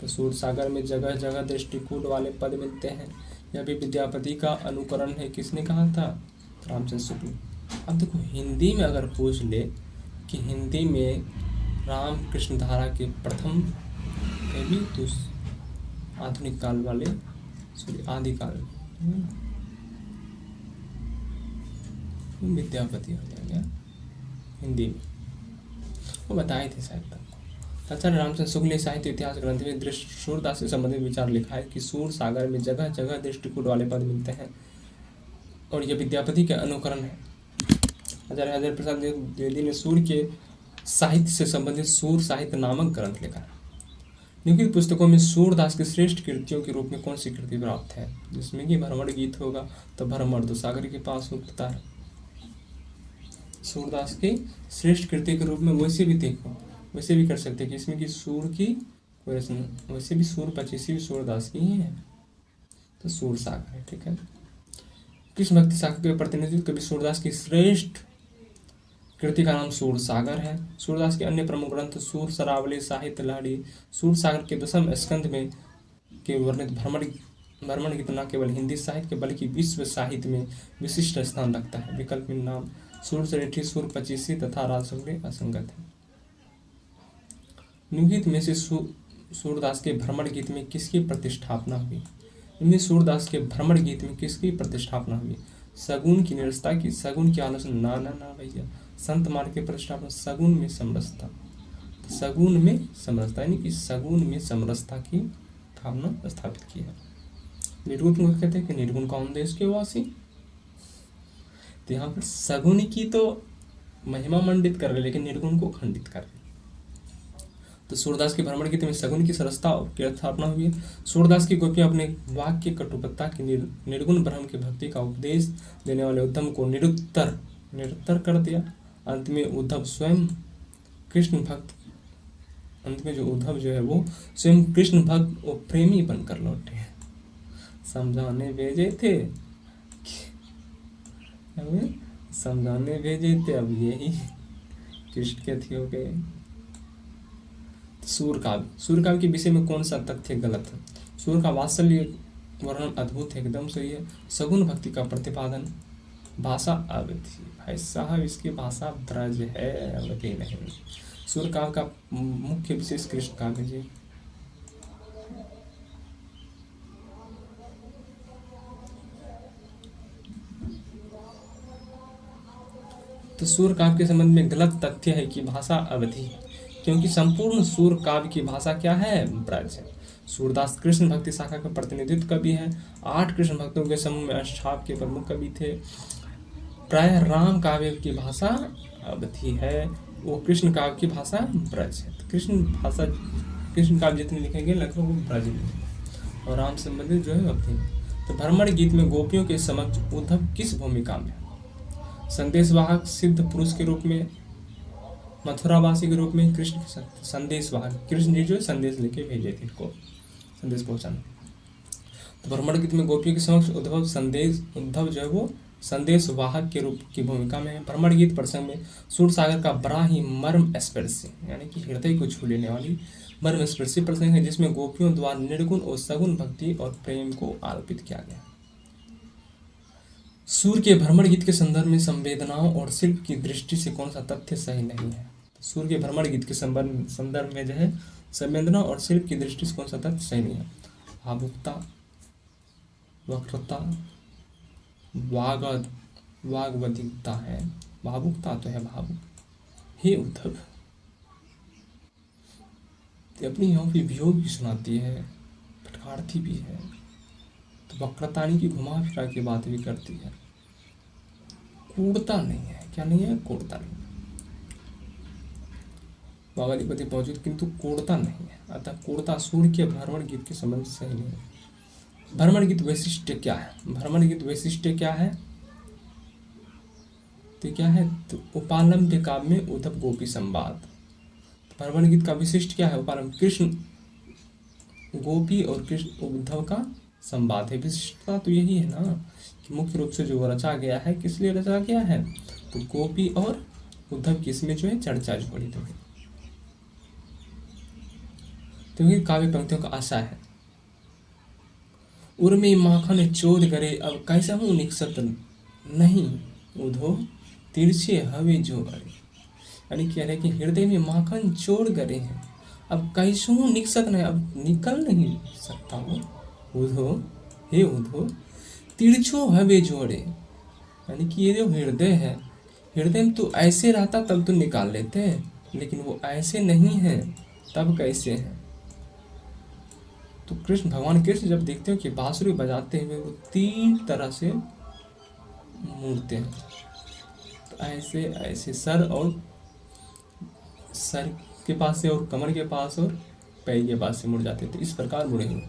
तो सूर सागर में जगह जगह दृष्टिकूट वाले पद मिलते हैं, यह भी विद्यापति का अनुकरण है। किसने कहा था? रामचंद्र शुक्ल। अब देखो, हिंदी में अगर पूछ ले कि हिंदी में रामकृष्ण धारा के प्रथम कवि तो आधुनिक काल वाले, सॉरी आदिकाल विद्यापति हो जाएगा हिंदी में, वो बताए थे शायद तक। आचार्य रामचंद्र शुक्ल ने साहित्य इतिहास ग्रंथ में सूरदास से संबंधित विचार लिखा है कि सूर सागर में जगह जगह दृष्टिकूट वाले पद मिलते हैं और यह विद्यापति के अनुकरण है। आचार्य हरिहर प्रसाद द्विवेदी ने सूर के साहित्य से संबंधित सूर साहित्य नामक ग्रंथ लिखा है। निम्नलिखित पुस्तकों में सूरदास की श्रेष्ठ कृतियों के रूप में कौन सी कृति प्राप्त है? जिसमें कि भ्रमर गीत होगा, तो भ्रमर तो सागर के पास उगता है। सूरदास की श्रेष्ठ कृति के रूप में वैसे भी देखो, वैसे भी कर सकते कि इसमें कि सूर की वैसे भी सूर 25वीं सूरदास की ही है, तो सूर सागर है। ठीक है। कृष्ण भक्ति शाखा के प्रतिनिधित्व कवि सूरदास की श्रेष्ठ कृति का नाम सूर सागर है। सूरदास के अन्य प्रमुख ग्रंथ सूर सरावली, साहित्य लहरी। सूर सागर के 10वें स्कंध में के वर्णित भ्रमण गीत न केवल हिंदी साहित्य बल्कि विश्व साहित्य में विशिष्ट स्थान रखता है। विकल्प में नाम सूर सरेठी, सूर 25 तथा राजसुगले असंगत है। निम्नलिखित में से सूरदास के भ्रमण गीत में किसकी प्रतिष्ठापना हुई? इनमें सूरदास के भ्रमण गीत में किसकी प्रतिष्ठापना हुई? सगुन की निरस्ता की, सगुन की आलोचना, ना ना ना भैया, संत मार्ग के प्रतिष्ठापना सगुन में समरसता, सगुन में समरसता यानी कि सगुन में समरसता की भावना स्थापित की है। निर्गुण को कहते हैं कि निर्गुण कौन देश के वासी, तो यहाँ पर सगुन की तो महिमा मंडित कर रहे लेकिन निर्गुण को खंडित कर रहे। तो सूरदास के भ्रमण गीत में सगुन की सरसता की स्थापना हुई है। सूरदास की गोपियां अपने वाक्य कटुपत्ता की निर्गुण ब्रह्म की भक्ति का उपदेश देने वाले उद्धव को निरुत्तर कर दिया। अंत में उद्धव स्वयं कृष्ण भक्त, अंत में जो उद्धव जो है वो स्वयं कृष्ण भक्त और प्रेमी बनकर लौटे हैं। समझाने भेजे थे, समझाने भेजे थे, अब यही कृष्ण के थी हो गए। सूर काव्य के विषय में कौन सा तथ्य गलत है? सूर का वात्सल्य वर्णन अद्भुत है, एकदम सही है। सगुन भक्ति का प्रतिपादन, भाषा अवधि, भाई साहब इसकी भाषा ब्रज है, अवधि नहीं। सूर काव्य का मुख्य विशेष कृष्ण काव्य जी। तो सूर काव्य के संबंध में गलत तथ्य है कि भाषा अवधि, क्योंकि संपूर्ण सूर काव्य की भाषा क्या है? ब्रज है। सूरदास कृष्ण भक्ति शाखा का प्रतिनिधित्व कवि है। 8 कृष्ण भक्तों के समूह में अष्टाव के प्रमुख कवि थे। प्राय राम काव्य की भाषा अवधि है, वो कृष्ण काव्य की भाषा ब्रज है। तो कृष्ण काव्य जितने लिखेंगे लगभग वो ब्रज में, और राम संबंधित जो है अवधि में। तो भ्रमण गीत में गोपियों के समक्ष उद्धव किस भूमिका में? संदेशवाहक, सिद्ध पुरुष के रूप में, मथुरावासी के रूप में, कृष्ण के संदेशवाहक, कृष्ण जी जो संदेश लेके भेजे थे इनको संदेश पहुंचाना। तो भ्रमण गीत में गोपियों के समक्ष उद्धव जो है वो संदेश वाहक के रूप की भूमिका में है। भ्रमण गीत प्रसंग में सूरसागर का बड़ा ही मर्म स्पर्शी यानी कि हृदय को छू लेने वाली मर्म स्पर्शी प्रसंग है, जिसमें गोपियों द्वारा निर्गुण और सगुण भक्ति और प्रेम को आरोपित किया गया। सूर के भ्रमण गीत के संदर्भ में संवेदनाओं और शिल्प की दृष्टि से कौन सा तथ्य सही नहीं है? सूर के भ्रमण गीत के संदर्भ में जो है संवेदना और शिल्प की दृष्टि से कौन सा तथ्य सही नहीं है? भावुकता, वक्रता, वाग्वधिकता है। भावुकता तो है, भावुक हे उद्धव, अपनी यहाँ भी वियोग भी सुनाती है, फटकारती भी है, तो वक्रता की घुमा फिरा की बात भी करती है। कूड़ता नहीं है, क्या नहीं है? कूड़ता नहीं, वागाधिपति मौजूद किंतु कूड़ता नहीं है, अतः कूड़ता सूर के भ्रमण गीत के संबंध सही नहीं है। भ्रमण गीत वैशिष्ट्य क्या है? भ्रमण गीत वैशिष्ट्य क्या है? तो क्या है, तो उपालंब्य काव्य में उद्धव गोपी संवाद। भरवन गीत का विशिष्ट क्या है, उपालंब कृष्ण गोपी और कृष्ण उद्धव का संवाद है। विशिष्टता तो यही है ना कि मुख्य रूप से जो रचा गया है किस लिए रचा गया है, तो गोपी और उद्धव की इसमें जो है चर्चा जोड़ित है। तो ये काव्य पंक्तियों का आशा है। उर्मी माखन चोद करे अब कैसा हूँ निकसत नहीं, उधो तिरछे हवे जो अरे। यानी कह रहे कि हृदय में माखन चोर करे हैं, अब कैसू निकसत नहीं, अब निकल नहीं सकता वो। उधो, हे उधो तिरछो हवे जोड़े, यानी कि ये जो हृदय है, हृदय में तो ऐसे रहता तब तो निकाल लेते हैं, लेकिन वो ऐसे नहीं है, तब कैसे है। तो कृष्ण भगवान कृष्ण जब देखते हो कि बांसुरी बजाते हुए वो 3 तरह से मुड़ते हैं, तो ऐसे ऐसे सर के पास से और कमर के पास और पैर के पास से मुड़ जाते, तो इस प्रकार मुड़े हुए।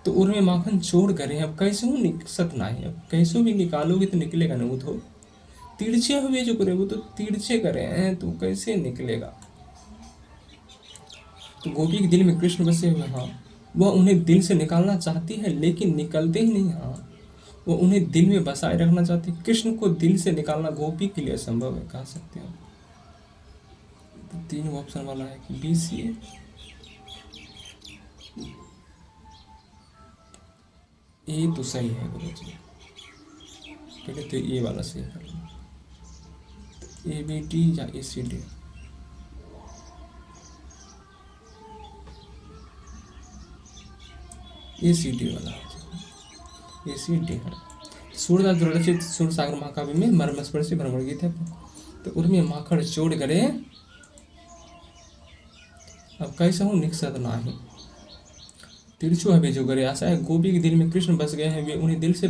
तो उनमें माखन चोर करे, अब कैसे हूँ निकसत ना है, अब कैसे भी निकालोगे तो निकलेगा ना। वो तो तिरछे हुए जो करे, वो तो तिरछे करे हैं, तो कैसे निकलेगा। तो गोपी के दिल में कृष्ण बसे हुए, हाँ वह उन्हें दिल से निकालना चाहती है लेकिन निकलते ही नहीं। हाँ वो उन्हें दिल में बसाए रखना चाहती है। कृष्ण को दिल से निकालना गोपी के लिए असंभव है, कह सकते हो। तो 3 ऑप्शन वाला है कि BCA, ये तो सही है गुरु जी, पहले तो ये वाला सही कर लो, तो ABD या ACD। ACD वाला ACD है। सूरदास द्वारा रचित सूरसागर महाकाव्य में मर्मस्पर्शी भ्रमण गीत है। तो उर्मी माखन चोड़ करे अब कैसा हूँ निकसत नाही, तिरछो है जो करे आशा है। गोपी के दिल में कृष्ण बस गए हैं, वे उन्हें दिल से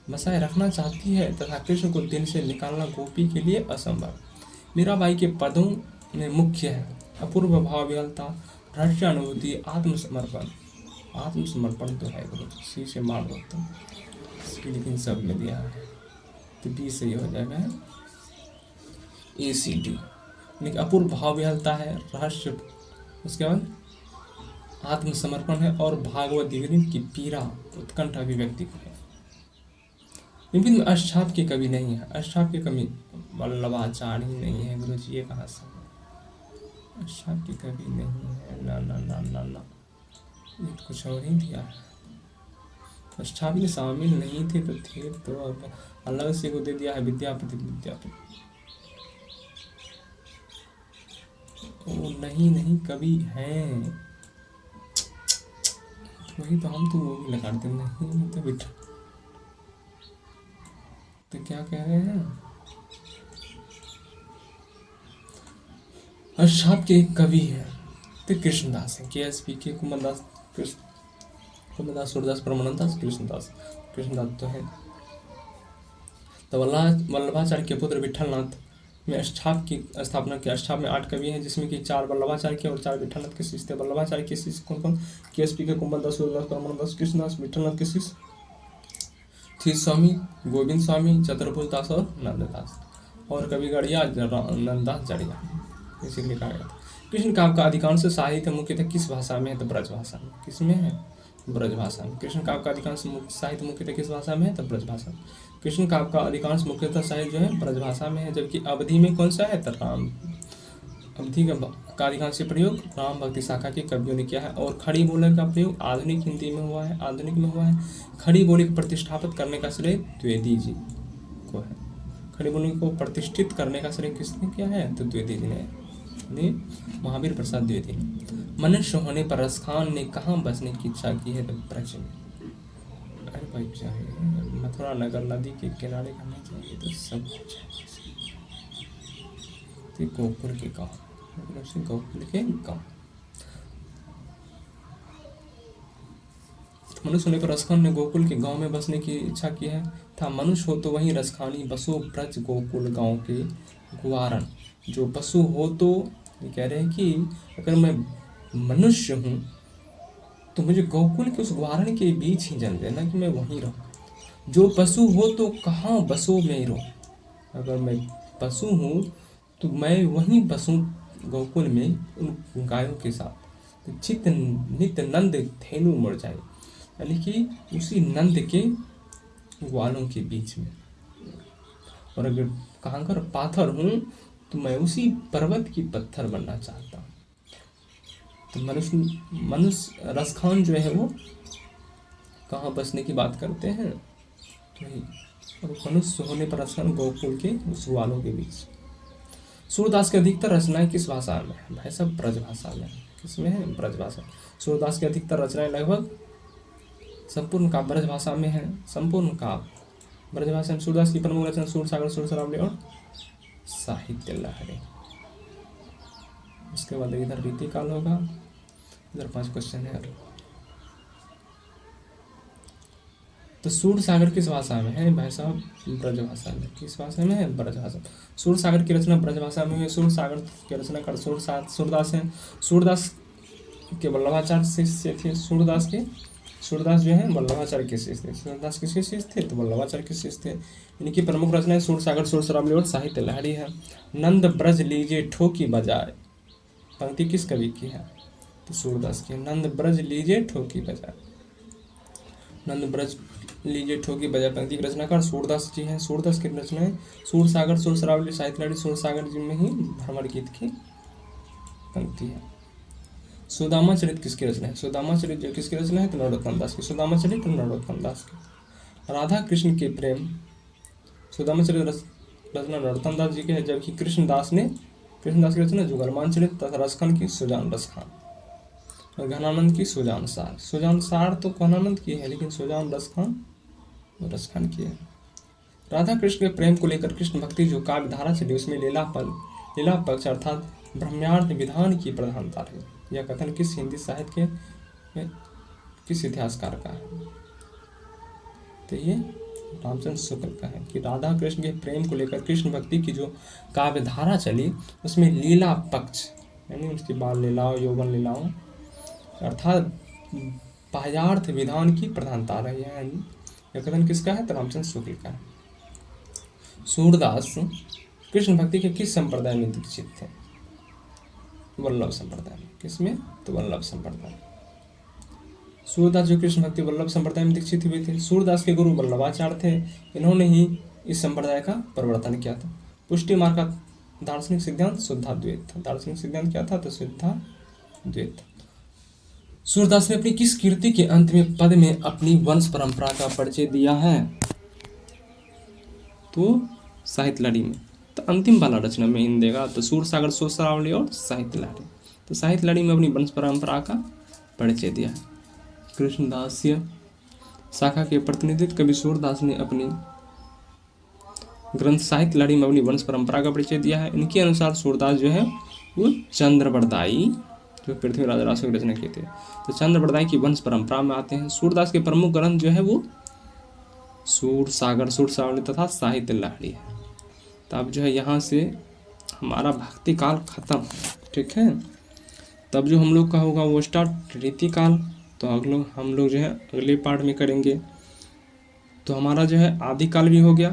बसाए रखना चाहती है तथा कृष्ण को दिल से निकालना गोपी के लिए असंभव। मीराबाई के पदों में मुख्य है अपूर्व भाव विहलता, राष्ट्रीय अनुभूति, आत्मसमर्पण। आत्मसमर्पण तो है गुरु सी से मान होता हूँ, लेकिन सब में दिया है, तो B सही हो जाएगा ACD। लेकिन अपूर्व भाव विहलता है, रहस्य, उसके बाद आत्मसमर्पण है, और भागवत दिव्य की पीड़ा उत्कंठा अभिव्यक्ति को है। लेकिन अष्टाप के कवि नहीं है, अष्टाप के कवि वल्लभाचार्य ही नहीं है गुरु जी, ये कहाँ से अष्टाप के कवि नहीं है, ना ना ना ना ना, ये तो कुछ और ही दिया है। अष्टाप में शामिल नहीं थे तो थे, तो अब अलग से को दे दिया है विद्यापति। ओ नहीं कवि हैं, वही तो हम तो वो भी लगा देते नहीं तो बेटा, तो क्या कह रहे हैं, अष्टाप के कवि हैं तो कृष्णदास है, KSP के कुमारदास, कुमारदास, सूरदास, परमानंद कृष्णदास तो है। तो वल्लभाचार्य के पुत्र विठलनाथ में अष्टाप की स्थापना की। अष्टाप में 8 कवि हैं, जिसमें कि 4 वल्लभाचार्य के और 4 विठलनाथ के शिष्य थे। वल्लभाचार्य के शिष्य कौन कौन, KSP के कुमारदास, सूरदास, परमानंद कृष्णदास। विठलनाथ के शिष्य थी स्वामी गोविंद स्वामी, चतुर्भुज दास और नंददास, और कवि गढ़िया नंददास जड़िया, इसीलिए कहा गया था। कृष्ण काव्य का अधिकांश साहित्य मुख्यतः किस भाषा में है, तो ब्रज भाषा में। किसमें है, ब्रज भाषा में। कृष्ण काव्य का अधिकांश साहित्य मुख्यतः किस भाषा में है, तो ब्रज भाषा में। कृष्ण काव्य का अधिकांश मुख्यतः साहित्य जो है ब्रज भाषा में है, जबकि अवधि में कौन सा है, तो राम। अवधि का अधिकांश प्रयोग राम भक्ति शाखा के कवियों ने किया है, और खड़ी बोली का प्रयोग आधुनिक हिंदी में हुआ है, आधुनिक में हुआ है। खड़ी बोली को प्रतिष्ठापित करने का श्रेय द्विवेदी जी को है। खड़ी बोली को प्रतिष्ठित करने का श्रेय किसने किया है, तो द्विवेदी जी ने, महावीर प्रसाद द्विवेदी ने। मनुष्य होने पर रसखान ने कहाँ बसने की इच्छा की है, तो ब्रज में। अरे भाई चाहिए मथुरा नगर नदी के किनारे करना चाहिए, तो सब गोकुल के गाँव, गोकुल के गाँव। मनुष्य होने पर रसखान ने गोकुल के गांव में बसने की इच्छा की है, था मनुष्य हो तो वहीं रसखानी बसो ब्रज गोकुल गांव के गुआरन। जो पशु हो तो ये कह रहे हैं कि अगर मैं मनुष्य हूँ तो मुझे गोकुल के उस गुआरन के बीच ही जन्म देना कि मैं वहीं रहूँ। जो पशु हो तो कहाँ बसो में रहो, अगर मैं पशु हूँ तो मैं वहीं बसूं गोकुल में उन गायों के साथ। तो चित्त नित्य नंद धेनु मर जाए, यानी कि उसी नंद के ग्वालों के बीच में। और अगर कांकर पाथर हूँ तो मैं उसी पर्वत की पत्थर बनना चाहता हूँ। तो मनुष्य रसखान जो है वो कहाँ बसने की बात करते हैं, तो मनुष्य होने पर रसखान गोकुल के उस ग्वालों के बीच। सूरदास की अधिकतर रचनाएं किस भाषा में है भाई साहब? ब्रज भाषा में। किसमें है? ब्रज भाषा। सूरदास की अधिकतर रचनाएं लगभग संपूर्ण काव्य ब्रज भाषा में है। संपूर्ण काव्य ब्रज भाषा में। सूरदास की प्रमुख रचना सूरसागर, सुरसरावली और साहित्य लहरी। उसके बाद इधर रीति काल होगा। इधर 5 क्वेश्चन है। तो सूरसागर किस भाषा में है भाई साहब? ब्रज भाषा में। किस भाषा में है? ब्रज भाषा। सूरसागर की रचना ब्रज भाषा में हुई। सूरसागर की रचना कर सूरदास हैं। सूरदास के वल्लभाचार्य शिष्य थे। सूरदास जो है वल्लभाचार्य के शिष्य थे। सूरदास किसके शिष्य थे? तो वल्लभाचार्य के शिष्य थे। इनकी प्रमुख रचनाएं सूरसागर, सुरसरावली और साहित्य लहरी है। नंद ब्रज लीजिए ठोकी बजाए, पंक्ति किस कवि की है? तो सूरदास की। नंद ब्रज लीजिए ठोकी बजाए, नंद ब्रज लीजिए ठोकी बजाए पंक्ति की रचनाकार सूरदास जी हैं। सूरदास की रचनाएं सूरसागर, सुरसरावली, साहित्य लहरी। सूरसागर जी में ही भ्रमर गीत की पंक्ति है। सुदामा चरित किसकी रचना है? सुदामा चरित जो किसकी रचना है? तो नरोत्तम दास की। सुदामा चरित नरोत्तम दास की। राधा कृष्ण के प्रेम, सुदामा चरित रचना नरोत्तम दास जी की है, जबकि कृष्णदास की रचना जुगलमान चरित तथा रसखान की सुजान रसखान और घनानंद की सुजान सार। सुजान सार तो घनानंद की है, लेकिन सुजान रसखान की है। राधा कृष्ण के प्रेम को लेकर कृष्ण भक्ति जो काव्य धारा चली उसमें लीला पक्ष अर्थात ब्रह्मार्थ विधान की प्रधानता रही। यह कथन किस हिंदी साहित्य के किस इतिहासकार का है? तो ये रामचंद्र शुक्ल का है कि राधा कृष्ण के प्रेम को लेकर कृष्ण भक्ति की जो काव्य धारा चली उसमें लीला पक्ष यानी उसकी बाल लीलाओं, यौवन लीलाओं अर्थात बाह्यार्थ विधान की प्रधानता रही है। यह कथन किसका है? तो रामचंद्र शुक्ल का है। सूरदास कृष्ण भक्ति के किस संप्रदाय में दीक्षित थे? वल्लभ संप्रदाय में। किसमें? तो वल्लभ संप्रदाय। सूरदास जो कृष्ण भक्ति वल्लभ संप्रदाय में दीक्षित हुए थे। सूरदास के गुरु वल्लभाचार्य थे। इन्होंने ही इस संप्रदाय का प्रवर्तन किया था। पुष्टि मार्ग का दार्शनिक सिद्धांत शुद्धाद्वैत था। दार्शनिक सिद्धांत क्या था? तो शुद्धाद्वैत। सूरदास ने अपनी किस कीर्ति के अंत में पद में अपनी वंश परंपरा का परिचय दिया है? तो साहित्य लहरी में। तो अंतिम वाला रचना में इन देगा तो सूरसागर, सुरसरावली और साहित्य लहरी। तो साहित्य लहरी में अपनी वंश परंपरा का परिचय दिया है। कृष्णदासीय शाखा के प्रतिनिधित्व कवि सूरदास ने अपनी ग्रंथ साहित्य लहरी में अपनी वंश परंपरा का परिचय दिया है। इनके अनुसार सूरदास जो है वो चंद्रवरदायी जो पृथ्वीराज रासो की रचना किए थे, तो चंद्रवरदायी की वंश परंपरा में आते हैं। सूरदास के प्रमुख ग्रंथ जो है वो सूरसागर, सुरसरावली तथा साहित्य लहरी है। तो अब जो है यहाँ से हमारा भक्ति काल खत्म है, ठीक है। तब जो हम लोग का होगा वो स्टार्ट रीति काल। तो हम लोग जो है अगले पार्ट में करेंगे। तो हमारा जो है आदि काल भी हो गया।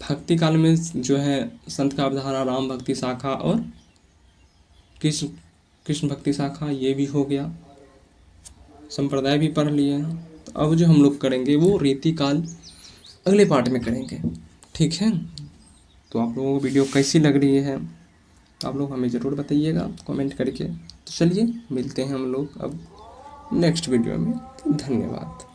भक्ति काल में जो है संत का अवधारा, राम भक्ति शाखा और कृष्ण भक्ति शाखा ये भी हो गया। संप्रदाय भी पढ़ लिए हैं। तो अब जो हम लोग करेंगे वो रीति काल अगले पार्ट में करेंगे, ठीक है। तो आप लोगों को वीडियो कैसी लग रही है तो आप लोग हमें ज़रूर बताइएगा कमेंट करके। तो चलिए मिलते हैं हम लोग अब नेक्स्ट वीडियो में। धन्यवाद।